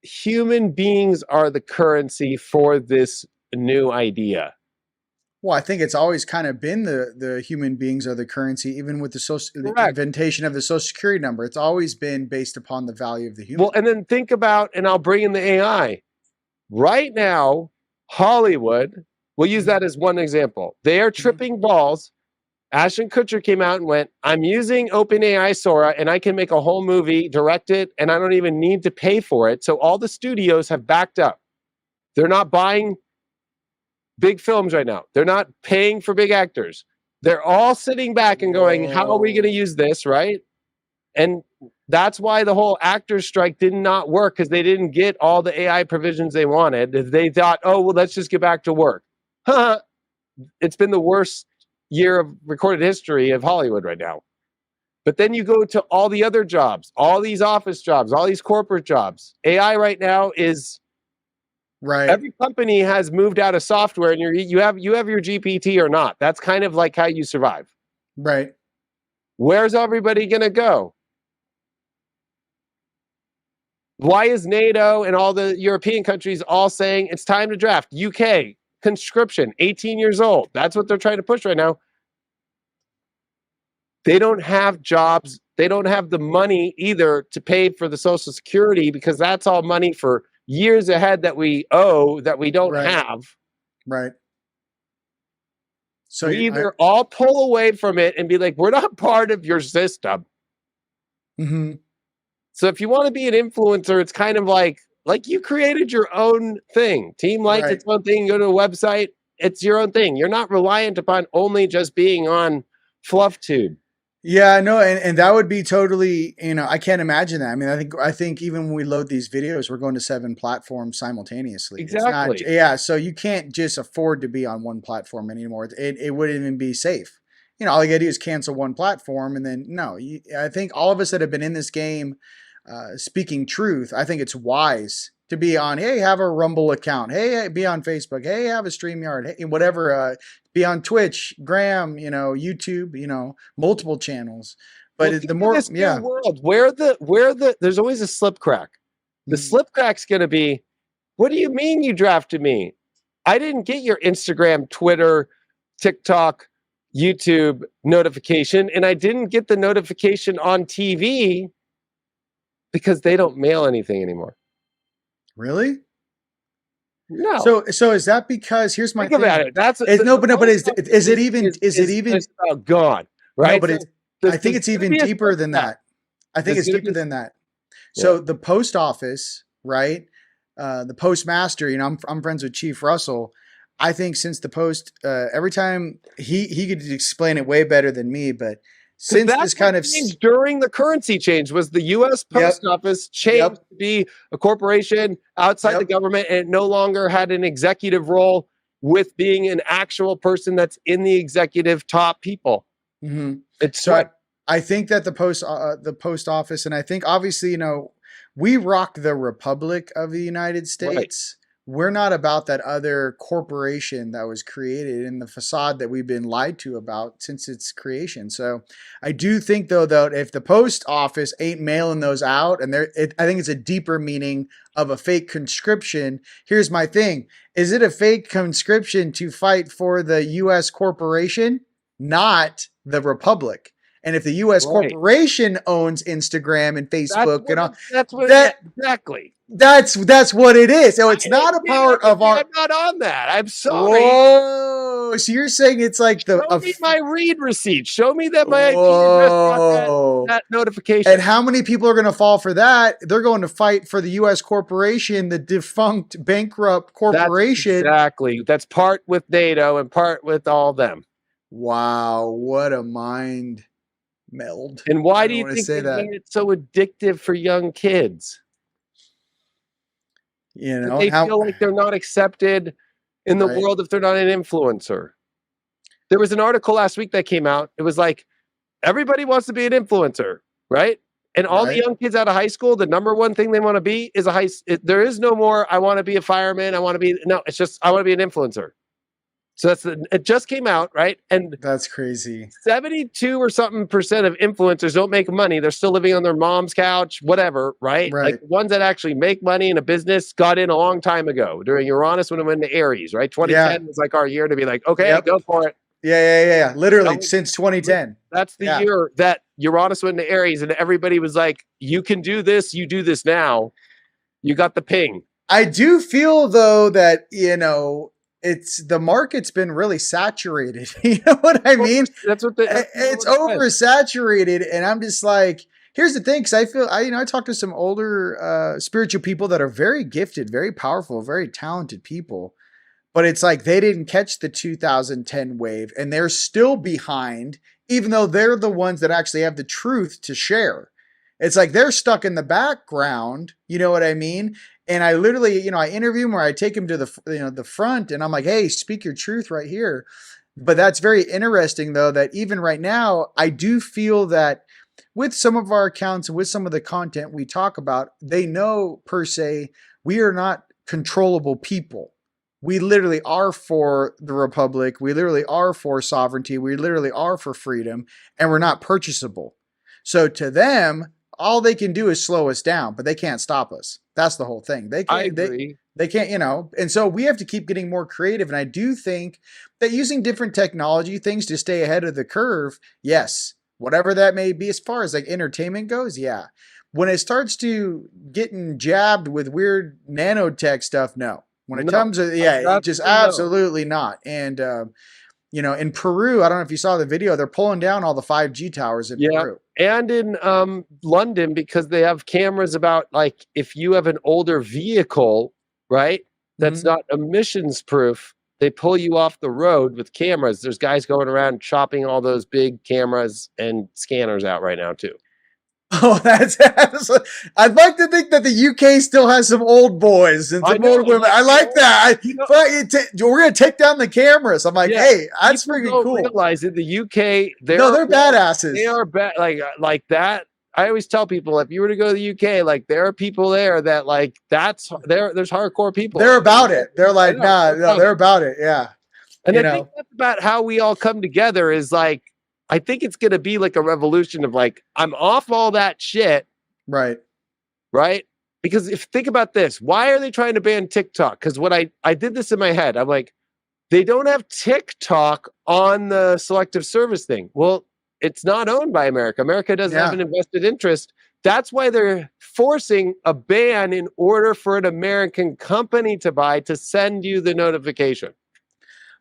Human beings are the currency for this new idea. Well, I think it's always kind of been the human beings are the currency, even with the Correct. invention of the Social Security number. It's always been based upon the value of the human. Well, and then think about, and I'll bring in the AI. Right now, Hollywood, we'll use that as one example. They are tripping balls. Ashton Kutcher came out and went, I'm using OpenAI Sora and I can make a whole movie, direct it, and I don't even need to pay for it. So all the studios have backed up. They're not buying big films right now. They're not paying for big actors. They're all sitting back and going, how are we going to use this, right? And that's why the whole actors strike did not work, because they didn't get all the AI provisions they wanted. They thought, oh, well, let's just get back to work. It's been the worst year of recorded history of Hollywood right now. But then you go to all the other jobs, all these office jobs, all these corporate jobs. AI right now is right. Every company has moved out of software, and you have your GPT or not. That's kind of like how you survive. Right. Where's everybody going to go? Why is NATO and all the European countries all saying it's time to draft? UK, conscription, 18 years old. That's what they're trying to push right now. They don't have jobs. They don't have the money either to pay for the Social Security, because that's all money for years ahead that we owe that we don't have. Right. So we either all pull away from it and be like, we're not part of your system. Mm-hmm. So if you want to be an influencer, it's kind of like you created your own thing. Team Light's its own thing. Go to a website. It's your own thing. You're not reliant upon only just being on FluffTube. Yeah, no, and that would be totally, I can't imagine that. I mean, I think even when we load these videos, we're going to 7 platforms simultaneously. Exactly. It's not, so you can't just afford to be on one platform anymore. It wouldn't even be safe. All you gotta do is cancel one platform, and then I think all of us that have been in this game, speaking truth, I think it's wise to be on. Hey, have a Rumble account. Hey, be on Facebook. Hey, have a StreamYard. Hey, whatever. Be on Twitch, Gram, YouTube, multiple channels. But the more, world where there's always a slip crack. The slip crack's going to be, what do you mean you drafted me? I didn't get your Instagram, Twitter, TikTok, YouTube notification, and I didn't get the notification on TV because they don't mail anything anymore. Really? No. So is that because here's my Think thing. about it. Is it even gone? Right. No, but I think it's even deeper than that. I think it's deeper than that. So the post office, right? The postmaster, I'm friends with Chief Russell. I think since the post, every time he could explain it way better than me, but since this kind of during the currency change was the U.S. Post Office changed to be a corporation outside the government, and it no longer had an executive role with being an actual person that's in the executive top people. Mm-hmm. It's so I think that the post office, and I think obviously we rock the Republic of the United States. Right. We're not about that other corporation that was created in the facade that we've been lied to about since its creation. So I do think, though, that if the post office ain't mailing those out, and I think it's a deeper meaning of a fake conscription. Here's my thing. Is it a fake conscription to fight for the U.S. corporation, not the Republic? And if the U.S. corporation owns Instagram and Facebook exactly. That's what it is. So it's not a part of our. I'm not on that. I'm sorry. Whoa! So you're saying it's like Show me my read receipt. Show me that my that notification. And how many people are going to fall for that? They're going to fight for the U.S. corporation, the defunct, bankrupt corporation. Exactly. That's part with NATO and part with all of them. Wow! What a mind meld. And why do you think they made it so addictive for young kids? They feel like they're not accepted in the world if they're not an influencer. There was an article last week that came out. It was like, everybody wants to be an influencer, right? And all the Right. young kids out of high school, the number one thing they want to be is there is no more, I want to be a fireman. No, it's just, I want to be an influencer. So it just came out, right? And That's crazy. 72 or something percent of influencers don't make money. They're still living on their mom's couch, whatever, right? Right. Like the ones that actually make money in a business got in a long time ago during Uranus when it went into Aries, right? 2010 was like our year to be like, okay, Yep. go for it. Yeah. Literally That since 2010. That's the year that Uranus went into Aries and everybody was like, you can do this, you do this now. You got the ping. I do feel though that, it's the market's been really saturated. You know what I mean? That's what it's oversaturated, and I'm just like, here's the thing, because I feel I talk to some older spiritual people that are very gifted, very powerful, very talented people, but it's like they didn't catch the 2010 wave, and they're still behind, even though they're the ones that actually have the truth to share. It's like they're stuck in the background. You know what I mean? And I literally, I interview him or I take him to the front and I'm like, hey, speak your truth right here. But that's very interesting though, that even right now, I do feel that with some of our accounts and with some of the content we talk about, they know per se, we are not controllable people. We literally are for the Republic. We literally are for sovereignty. We literally are for freedom, and we're not purchasable. So to them, all they can do is slow us down, but they can't stop us. That's the whole thing. They can't, I agree. They can't, and so we have to keep getting more creative. And I do think that using different technology things to stay ahead of the curve, yes, whatever that may be, as far as like entertainment goes, yeah. When it starts to getting jabbed with weird nanotech stuff, no. When it comes to, just absolutely not. And, in Peru, I don't know if you saw the video, they're pulling down all the 5G towers in Peru. And in London, because they have cameras about like if you have an older vehicle, right, that's not emissions proof, they pull you off the road with cameras. There's guys going around chopping all those big cameras and scanners out right now too. Oh, that's I'd like to think that the UK still has some old boys and some old women. I like that. We're going to take down the cameras. I'm like, hey, that's freaking cool. Realize in the UK, they're badasses. They are bad, like that. I always tell people, if you were to go to the UK, like there are people there that like there's hardcore people. They're about it. They're like, they're about it. Yeah. And I think that's about how we all come together is like, I think it's going to be like a revolution of like, I'm off all that shit. Right. Right. Because think about this, why are they trying to ban TikTok? Because what I did this in my head. I'm like, they don't have TikTok on the selective service thing. Well, it's not owned by America. America doesn't have an invested interest. That's why they're forcing a ban in order for an American company to send you the notification.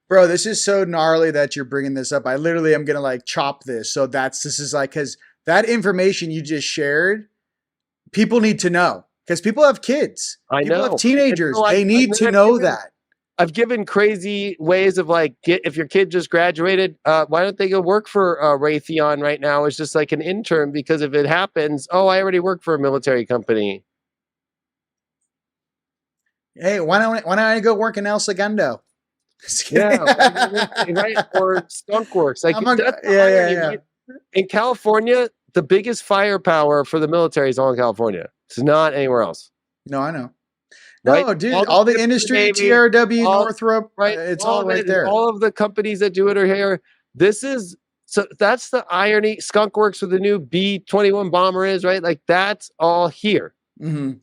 Bro, this is so gnarly that you're bringing this up. I literally am going to like chop this. So this is like, because that information you just shared, people need to know. Because people have kids. People have teenagers. They need to know that. I've given crazy ways of like, if your kid just graduated, why don't they go work for Raytheon right now? It's just like an intern, because if it happens, I already work for a military company. Hey, why don't I go work in El Segundo? Yeah, right. Or Skunk Works. Like, in California, the biggest firepower for the military is all in California. It's not anywhere else. No, I know. Right? No, dude, all the industry, Navy, TRW, Northrop, right? It's all right there. All of the companies that do it are here. So that's the irony. Skunk Works with the new B-21 bomber is, right? Like that's all here. Mm-hmm.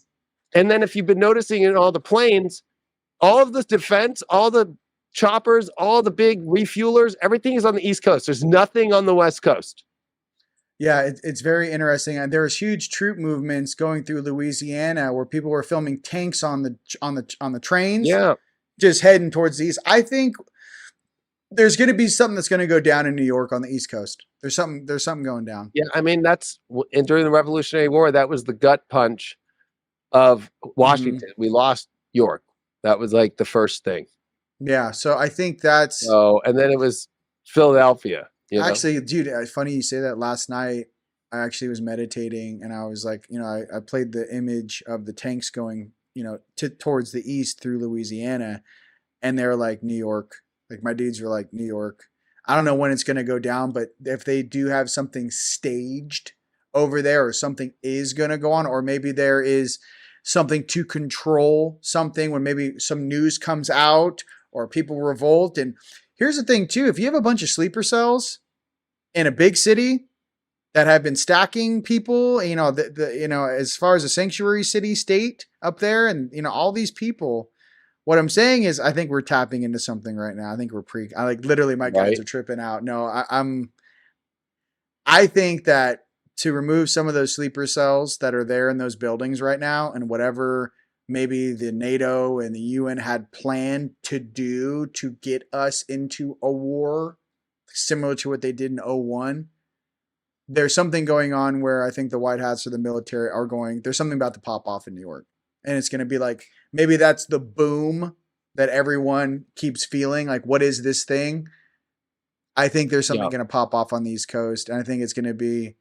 And then if you've been noticing in all the planes, all of the defense, all the choppers, all the big refuelers, everything is on the East Coast. There's nothing on the West Coast. Yeah, it's very interesting. And there was huge troop movements going through Louisiana where people were filming tanks on the trains. Yeah, just heading towards the east. I think there's going to be something that's going to go down in New York on the East Coast. There's something going down. Yeah, I mean during the Revolutionary War, that was the gut punch of Washington. We lost York. That was like the first thing. Yeah, so I think that's. And then it was Philadelphia. Actually, dude, funny you say that. Last night, I actually was meditating, and I was like, I played the image of the tanks going, towards the east through Louisiana, and they're like New York. Like my dudes were like New York. I don't know when it's going to go down, but if they do have something staged over there, or something is going to go on, or maybe there is something to control something when maybe some news comes out or people revolt. And here's the thing too, if you have a bunch of sleeper cells in a big city that have been stacking people, you know, as far as a sanctuary city state up there, and, you know, all these people, what I'm saying is, I think we're tapping into something right now. I think we're literally my guys are tripping out. No, I think that to remove some of those sleeper cells that are there in those buildings right now, and whatever maybe the NATO and the UN had planned to do to get us into a war similar to what they did in 01, there's something going on where I think the White Hats or the military are going, there's something about to pop off in New York. And it's going to be like, maybe that's the boom that everyone keeps feeling. Like, what is this thing? I think there's something going to pop off on the East Coast. And I think it's going to be,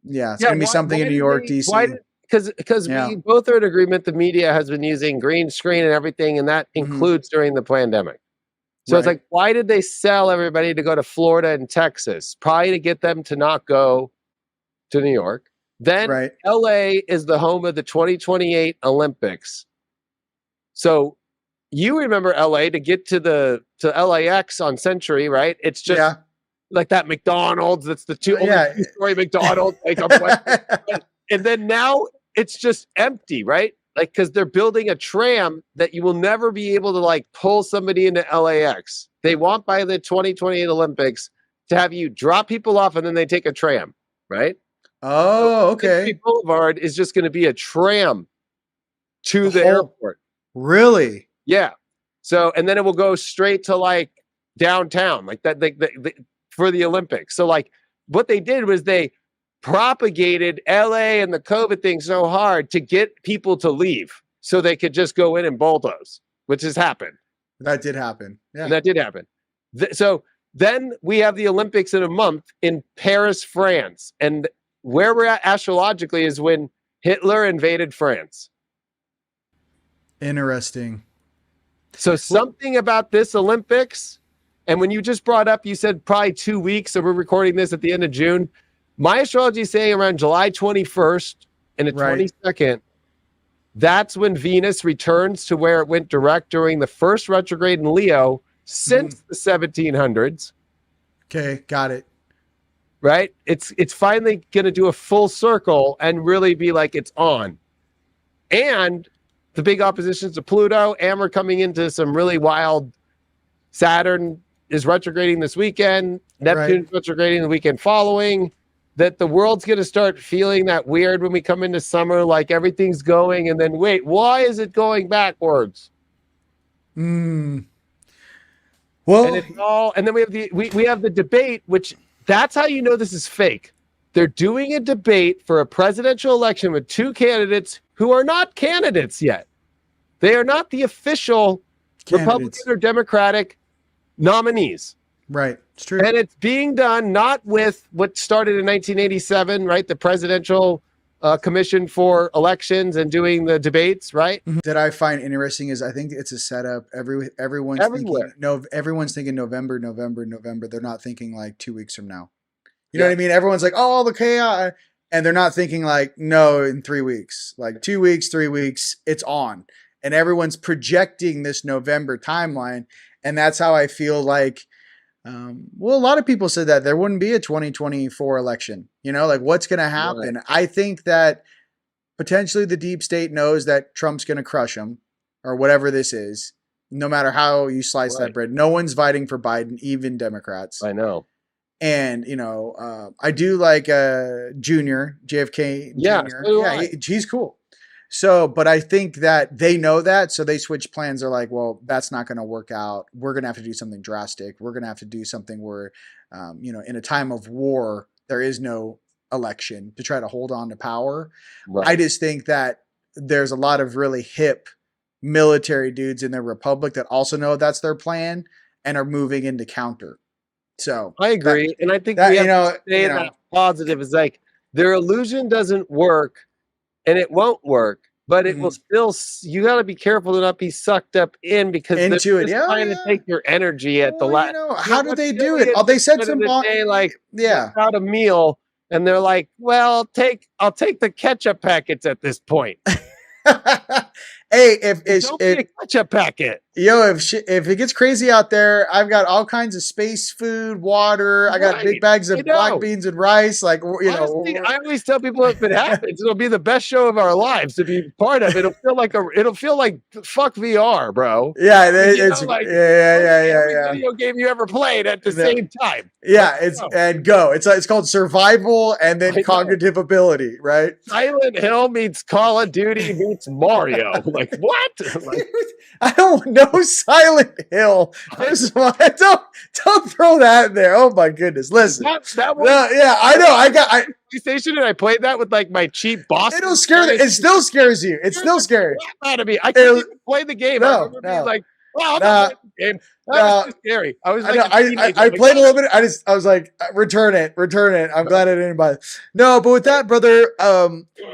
it's going to be something in New York, DC. Because we both are in agreement the media has been using green screen and everything, and that includes during the pandemic. So it's like, why did they sell everybody to go to Florida and Texas? Probably to get them to not go to New York. Then LA is the home of the 2028 Olympics. So you remember LA, to get to LAX on Century, right? It's just like that McDonald's. That's the two-story McDonald's. And then now it's just empty, right? Like, because they're building a tram that you will never be able to like pull somebody into LAX. They want by the 2028 Olympics to have you drop people off and then they take a tram, right? Oh, okay. So Boulevard is just going to be a tram to the airport. Really? Yeah. So, and then it will go straight to like downtown, like that, for the Olympics. So like what they did was they propagated LA and the COVID thing so hard to get people to leave so they could just go in and bulldoze, which has happened. That did happen. Yeah. And that did happen. So then we have the Olympics in a month in Paris, France. And where we're at astrologically is when Hitler invaded France. Interesting. So something about this Olympics, and when you just brought up, you said probably 2 weeks, so we're recording this at the end of June. My astrology is saying around July 21st and the 22nd, that's when Venus returns to where it went direct during the first retrograde in Leo since the 1700s. Okay, got it. Right? It's finally going to do a full circle and really be like it's on. And the big oppositions to Pluto, and we're coming into some really wild. Saturn is retrograding this weekend. Neptune's retrograding the weekend following. That the world's going to start feeling that weird when we come into summer, like everything's going, and then wait, why is it going backwards? Well, and it's all, and then we have we have the debate, which that's how you know this is fake. They're doing a debate for a presidential election with two candidates who are not candidates yet. They are not the official Republican or Democratic nominees. Right. It's true. And it's being done not with what started in 1987, right? The Presidential Commission for Elections and doing the debates, right? That I find interesting is I think it's a setup. Everyone's thinking November. They're not thinking like 2 weeks from now. You know what I mean? Everyone's like, oh, the chaos. And they're not thinking like, no, in 3 weeks, like 2 weeks, 3 weeks, it's on. And everyone's projecting this November timeline. And that's how I feel like, well, a lot of people said that there wouldn't be a 2024 election, you know, like what's going to happen? Right. I think that potentially the deep state knows that Trump's going to crush him or whatever this is, no matter how you slice that bread. No one's fighting for Biden, even Democrats. I know. And, you know, I do like Junior, JFK Jr. He's cool. So, but I think that they know that, so they switch plans. They're like, well, that's not going to work out. We're going to have to do something drastic. We're going to have to do something where, you know, in a time of war, there is no election to try to hold on to power. Right. I just think that there's a lot of really hip military dudes in the Republic that also know that's their plan and are moving into counter. So I agree. And I think that, we have to say that positive is like their illusion doesn't work. And it won't work, but it will still. You got to be careful to not be sucked up in because they're just trying to take your energy at the last. You know, how do they do it? Oh, they said some like without a meal, And they're like, well, I'll take the ketchup packets at this point. Hey, if Don't be a ketchup packet. Yo, if it gets crazy out there, I've got all kinds of space food, water. I got big bags of black beans and rice. Like, you Honestly, know, I always tell people if it happens, it'll be the best show of our lives to be part of. It'll feel like fuck VR, bro. Yeah, It's like every yeah. video game you ever played at the same time. Yeah, it's called survival and then cognitive ability, right? Silent Hill meets Call of Duty meets Mario. Like what? Like, I don't know Silent Hill. Don't throw that in there. Oh my goodness! Listen, that one, yeah, I know. I got PlayStation, and I played that with like my cheap boss. It'll scare. It still scares you. It's still scary. Out of me, I can't even play the game. I remember being like, "Well, I'm not playing the game." That was scary. I was like, I played a little bit. I was like, return it. I'm glad I didn't buy it. No, but with that, brother,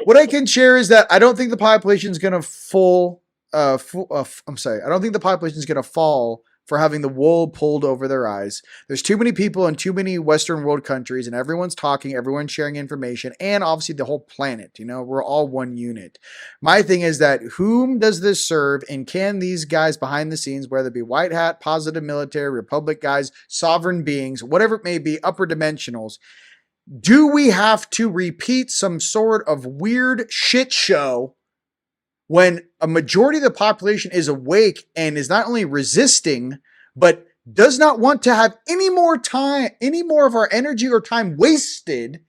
what I can share is that I don't think the population is going to I'm sorry. I don't think the population is going to fall for having the wool pulled over their eyes. There's too many people in too many Western world countries, and everyone's talking, everyone's sharing information, and obviously the whole planet. You know, we're all one unit. My thing is that whom does this serve, and can these guys behind the scenes, whether it be white hat, positive military, republic guys, sovereign beings, whatever it may be, upper dimensionals, do we have to repeat some sort of weird shit show when a majority of the population is awake and is not only resisting, but does not want to have any more of our energy or time wasted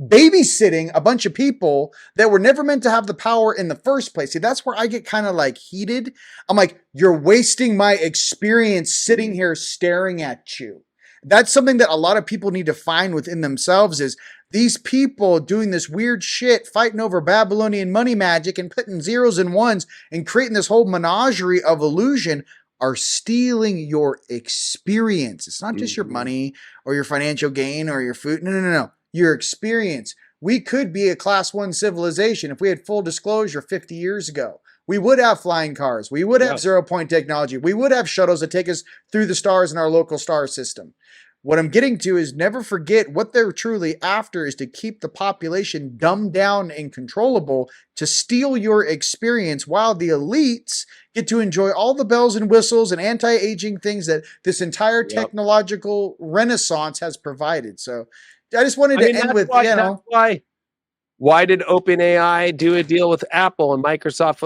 babysitting a bunch of people that were never meant to have the power in the first place? See, that's where I get kind of like heated. I'm like, you're wasting my experience sitting here staring at you. That's something that a lot of people need to find within themselves is these people doing this weird shit, fighting over Babylonian money magic and putting zeros and ones and creating this whole menagerie of illusion are stealing your experience. It's not just your money or your financial gain or your food. No. Your experience. We could be a class 1 civilization if we had full disclosure 50 years ago. We would have flying cars. We would have 0-point technology. We would have shuttles that take us through the stars in our local star system. What I'm getting to is never forget what they're truly after is to keep the population dumbed down and controllable to steal your experience while the elites get to enjoy all the bells and whistles and anti-aging things that this entire technological renaissance has provided. So I just wanted to end with, why did OpenAI do a deal with Apple and Microsoft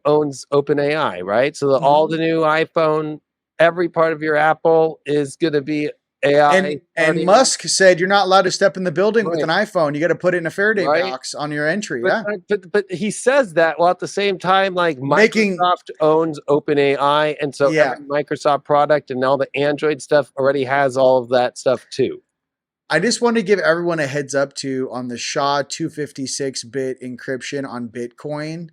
owns OpenAI, right? So all the new iPhone, every part of your Apple is going to be AI. And Musk said you're not allowed to step in the building with an iPhone. You got to put it in a Faraday box on your entry. But he says that while at the same time, like Microsoft owns OpenAI, and so every Microsoft product and all the Android stuff already has all of that stuff too. I just want to give everyone a heads up on the SHA 256-bit encryption on Bitcoin.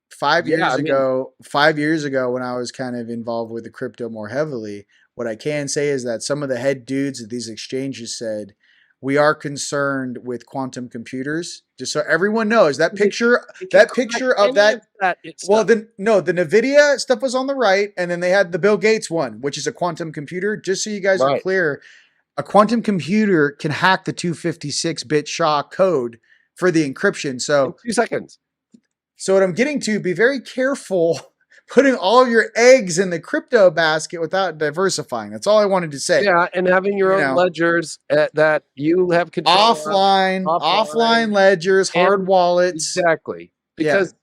5 years ago, when I was kind of involved with the crypto more heavily, what I can say is that some of the head dudes at these exchanges said, we are concerned with quantum computers. Just so everyone knows, the NVIDIA stuff was on the right, and then they had the Bill Gates one, which is a quantum computer. Just so you guys are clear, a quantum computer can hack the 256-bit SHA code for the encryption. So in 2 seconds. So what I'm getting to, be very careful putting all of your eggs in the crypto basket without diversifying. That's all I wanted to say. Yeah, and having your own ledgers that you have control offline ledgers, hard wallets. Exactly. Because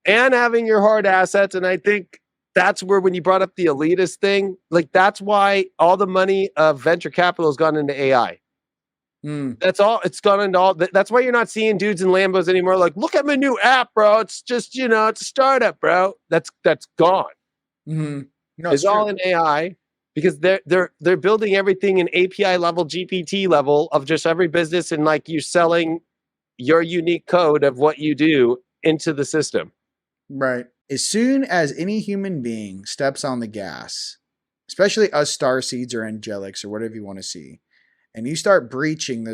and having your hard assets, and I think that's where, when you brought up the elitist thing, like that's why all the money of venture capital has gone into AI. That's all. It's gone into all. That's why you're not seeing dudes in Lambos anymore. Like, look at my new app, bro. It's just, it's a startup, bro. That's gone. No, it's all in AI because they're building everything in API level, GPT level of just every business, and like you're selling your unique code of what you do into the system. Right. As soon as any human being steps on the gas, especially us starseeds or angelics or whatever you want to see, and you start breaching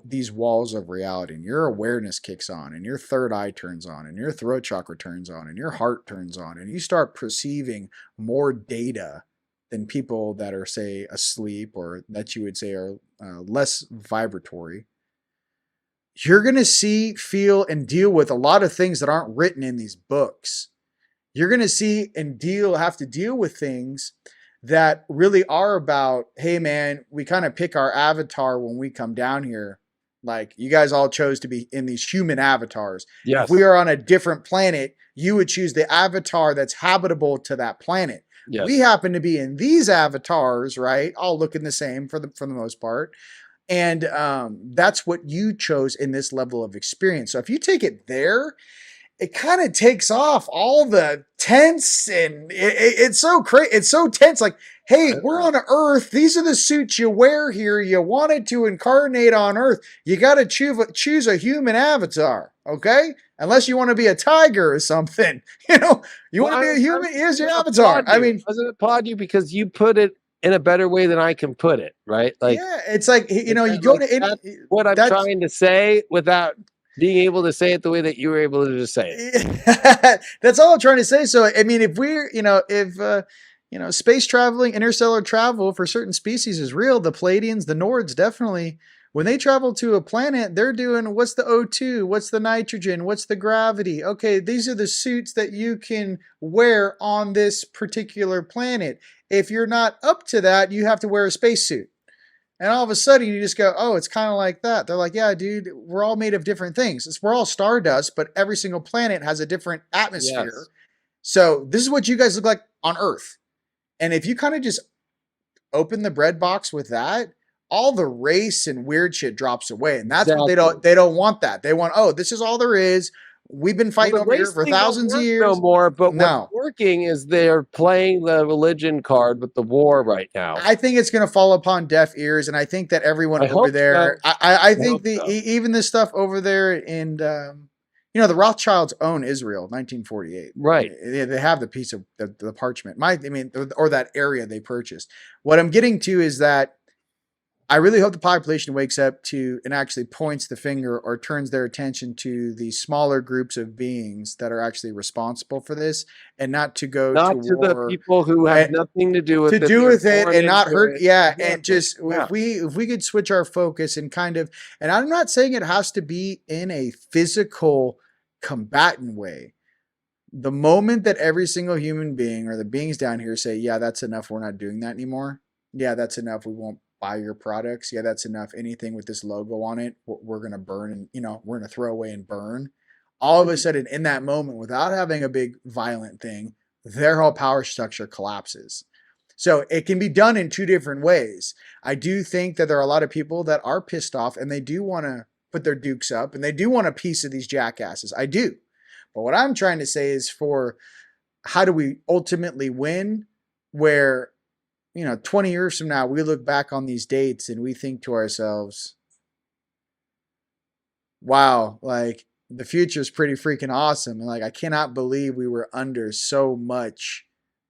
these walls of reality, and your awareness kicks on, and your third eye turns on, and your throat chakra turns on, and your heart turns on, and you start perceiving more data than people that are, say, asleep or that you would say are less vibratory, you're going to see, feel, and deal with a lot of things that aren't written in these books. You're going to see and have to deal with things that really are about, hey man, we kind of pick our avatar when we come down here. Like, you guys all chose to be in these human avatars. Yes. If we are on a different planet, you would choose the avatar that's habitable to that planet. Yes. We happen to be in these avatars, right? All looking the same for the most part. And that's what you chose in this level of experience. So if you take it there, it kind of takes off all the tense, and it's so crazy. It's so tense. Like, hey, we're on Earth. These are the suits you wear here. You wanted to incarnate on Earth. You got to choose a human avatar, okay? Unless you want to be a tiger or something. You know, you want to be a human. Here's your avatar. I mean, I applaud you because you put it in a better way than I can put it. Right? Like, yeah, it's like, you know, you go to what I'm trying to say without being able to say it the way that you were able to just say it. That's all I'm trying to say. So, I mean, if we're, space traveling, interstellar travel for certain species is real, the Pleiadians, the Nords, definitely, when they travel to a planet, they're doing, what's the O2? What's the nitrogen? What's the gravity? Okay, these are the suits that you can wear on this particular planet. If you're not up to that, you have to wear a spacesuit. And all of a sudden you just go, oh, it's kind of like that. They're like, yeah, dude, we're all made of different things. We're all stardust, but every single planet has a different atmosphere. Yes. So this is what you guys look like on Earth. And if you kind of just open the bread box with that, all the race and weird shit drops away. And that's what they don't want that. They want, oh, this is all there is. We've been fighting over here for thousands of years. No more, but what's working is they're playing the religion card with the war right now. I think it's going to fall upon deaf ears, and I think that everyone over there, I think even the stuff over there in, the Rothschilds own Israel, 1948. Right. They have the piece of the parchment. Or that area they purchased. What I'm getting to is that I really hope the population wakes up to and actually points the finger or turns their attention to the smaller groups of beings that are actually responsible for this, and not to go to war, the people who have nothing to do with it, and not hurt. Yeah, and just if we could switch our focus and kind of, and I'm not saying it has to be in a physical combatant way. The moment that every single human being or the beings down here say, yeah, that's enough, we're not doing that anymore. Yeah, that's enough, we won't buy your products. Yeah, that's enough. Anything with this logo on it, we're going to burn, and we're going to throw away and burn. All of a sudden, in that moment, without having a big violent thing, their whole power structure collapses. So it can be done in two different ways. I do think that there are a lot of people that are pissed off and they do want to put their dukes up and they do want a piece of these jackasses. I do. But what I'm trying to say is, for how do we ultimately win, where 20 years from now, we look back on these dates and we think to ourselves, wow, like the future is pretty freaking awesome. And like, I cannot believe we were under so much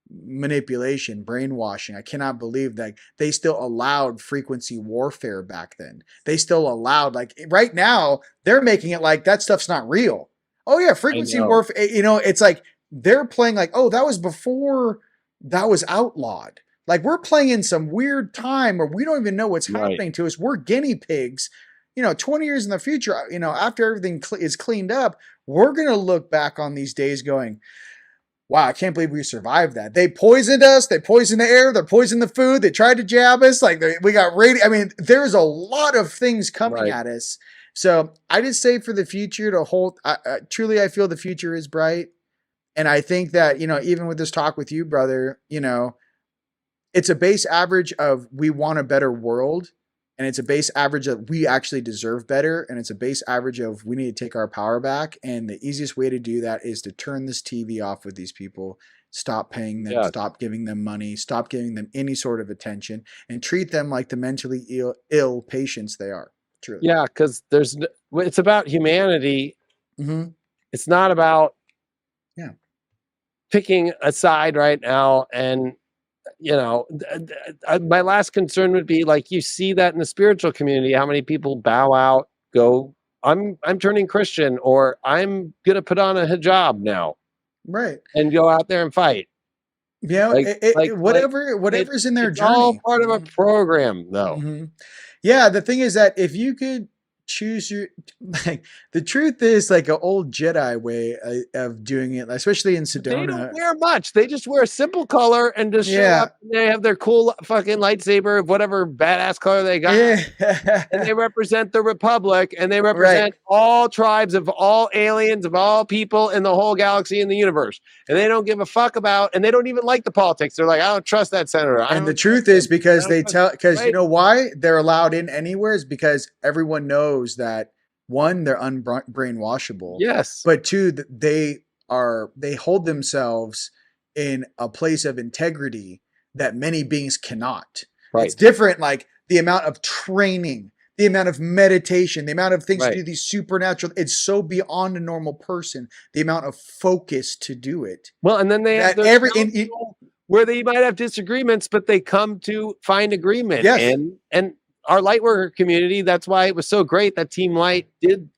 manipulation, brainwashing. I cannot believe that they still allowed frequency warfare back then. They still allowed, like right now, they're making it like that stuff's not real. Oh yeah, frequency warfare, it's like they're playing like, oh, that was before that was outlawed. Like we're playing in some weird time where we don't even know what's happening to us. We're guinea pigs. 20 years in the future, after everything is cleaned up, we're going to look back on these days going, wow, I can't believe we survived that. They poisoned us. They poisoned the air. They poisoned the food. They tried to jab us. Like we got there's a lot of things coming at us. So I just say for the future to hold, truly, I feel the future is bright. And I think that, even with this talk with you, brother, it's a base average of we want a better world, and it's a base average of we actually deserve better, and it's a base average of we need to take our power back. And the easiest way to do that is to turn this TV off with these people, stop paying them, stop giving them money, stop giving them any sort of attention, and treat them like the mentally ill patients they are. Truly. Yeah, because it's about humanity. Mm-hmm. It's not about picking a side right now. And my last concern would be, like, you see that in the spiritual community, how many people bow out, go, I'm turning Christian, or I'm going to put on a hijab now. Right. And go out there and fight. You know, whatever's in their it's journey. all part of a program, though. Yeah, the thing is that if you could choose your, like, the truth is like an old Jedi way of doing it, especially in Sedona. They don't wear much. They just wear a simple color and just show up. And they have their cool fucking lightsaber of whatever badass color they got. And they represent the Republic, and they represent all tribes of all aliens, of all people in the whole galaxy and the universe. And they don't give a fuck about, and they don't even like the politics. They're like, I don't trust that senator. And the truth is because you know why they're allowed in anywhere is because everyone knows that, one, they're unbrainwashable. Yes. But two, they hold themselves in a place of integrity that many beings cannot. It's different, like the amount of training, the amount of meditation, the amount of things to do these supernatural. It's so beyond a normal person, the amount of focus to do it. Well, and then they have where they might have disagreements, but they come to find agreement. Yes. And our Lightworker community, that's why it was so great that Team Light did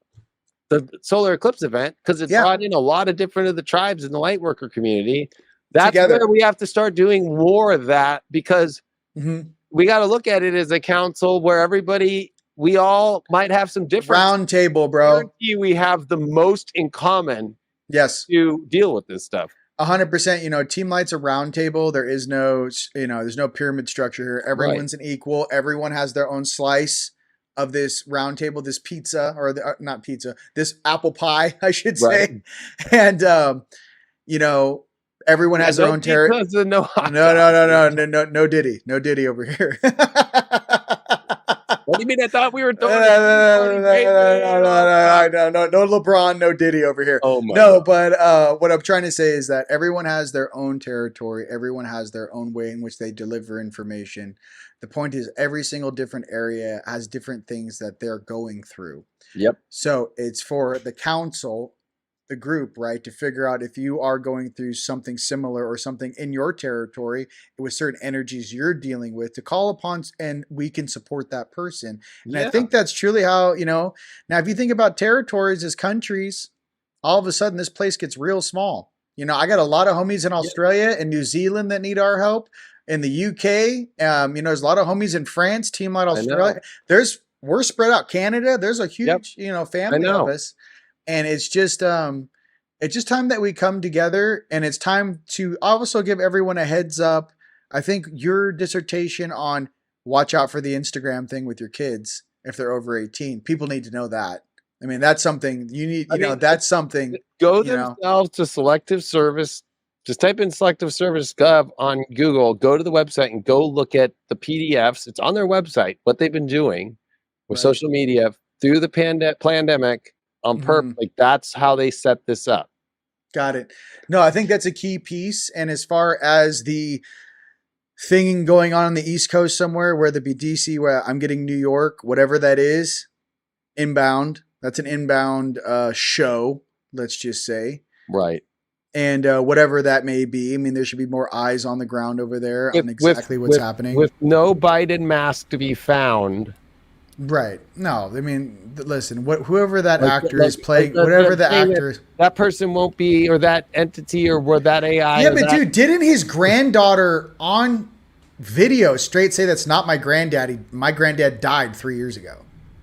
the solar eclipse event, because it brought in a lot of different of the tribes in the Lightworker community. That's where we have to start doing more of that, because we got to look at it as a council where we all might have some different round table, bro. We have the most in common. Yes. To deal with this stuff. 100%. You know, Team Light's a round table. There is no, there's no pyramid structure here. Everyone's an equal. Everyone has their own slice of this round table, this pizza, or not pizza, this apple pie, I should say. And, everyone has their own territory. No Diddy. No Diddy over here. What do you mean? I thought we were doing no LeBron, no Diddy over here. Oh my God. But what I'm trying to say is that everyone has their own territory. Everyone has their own way in which they deliver information. The point is every single different area has different things that they're going through. Yep. So it's for the council, the group, right, to figure out if you are going through something similar or something in your territory with certain energies you're dealing with, to call upon, and we can support that person. And I think that's truly how, now if you think about territories as countries, all of a sudden this place gets real small. I got a lot of homies in Australia and New Zealand that need our help. In the UK, there's a lot of homies in France, Team Light Australia. We're spread out. Canada, there's a huge, family of us. And it's just time that we come together, and it's time to also give everyone a heads up. I think your dissertation on watch out for the Instagram thing with your kids if they're over 18. People need to know that. I mean, that's something you need. That's something. Go themselves to Selective Service. Just type in Selective Service Gov on Google. Go to the website and go look at the PDFs. It's on their website what they've been doing with social media through the pandemic. On purpose. Like, that's how they set this up. Got it. No, I think that's a key piece. And as far as the thing going on the East Coast somewhere, whether it be DC, where I'm getting New York, whatever that is, inbound. That's an inbound show, let's just say. Right. And whatever that may be. I mean, there should be more eyes on the ground over there on exactly what's happening. With no Biden mask to be found. Right. No, I mean, listen, whoever that actor is playing, whatever the actor is. That person won't be, or that entity, or where that AI. Yeah, but dude, didn't his granddaughter on video straight say that's not my granddaddy? My granddad died 3 years ago.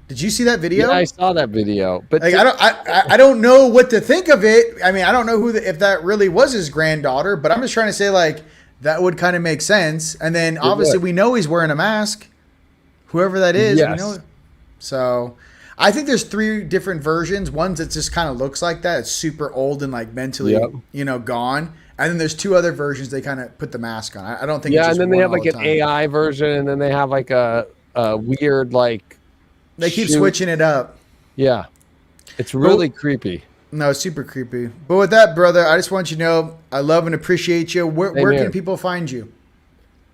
Did you see that video? Yeah, I saw that video. But like, I don't know what to think of it. I mean, I don't know if that really was his granddaughter, but I'm just trying to say, like, that would kind of make sense. And then obviously we know he's wearing a mask. Whoever that is, yes. We know. So I think there's 3 different versions. One's that just kind of looks like that. It's super old and like mentally, gone. And then there's 2 other versions. They kind of put the mask on. I don't think. Yeah, and then they have like an AI version, and then they have like a weird like. They keep switching it up. Yeah, it's really creepy. No, it's super creepy. But with that, brother, I just want you to know I love and appreciate you. Where can people find you?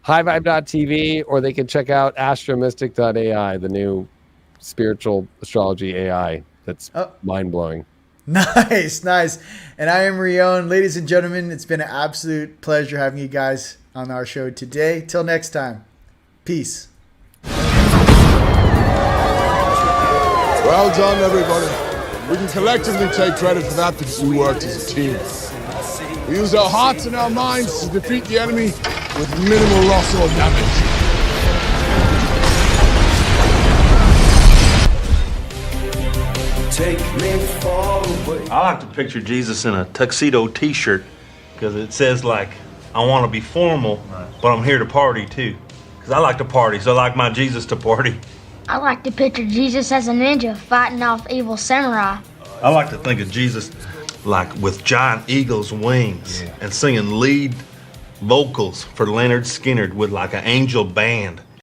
HighVibe.tv, or they can check out astromystic.ai, the new spiritual astrology AI that's mind-blowing. Nice. And I am Rion. Ladies and gentlemen, it's been an absolute pleasure having you guys on our show today. Till next time, peace. Well done, everybody. We can collectively take credit for that because we worked as a team. We use our hearts and our minds to defeat the enemy with minimal loss or damage. Take me far away. I like to picture Jesus in a tuxedo t-shirt because it says like, I want to be formal, but I'm here to party too. Because I like to party, so I like my Jesus to party. I like to picture Jesus as a ninja fighting off evil samurai. I like to think of Jesus like with giant eagle's wings and singing lead vocals for Leonard Skinner with like an angel band.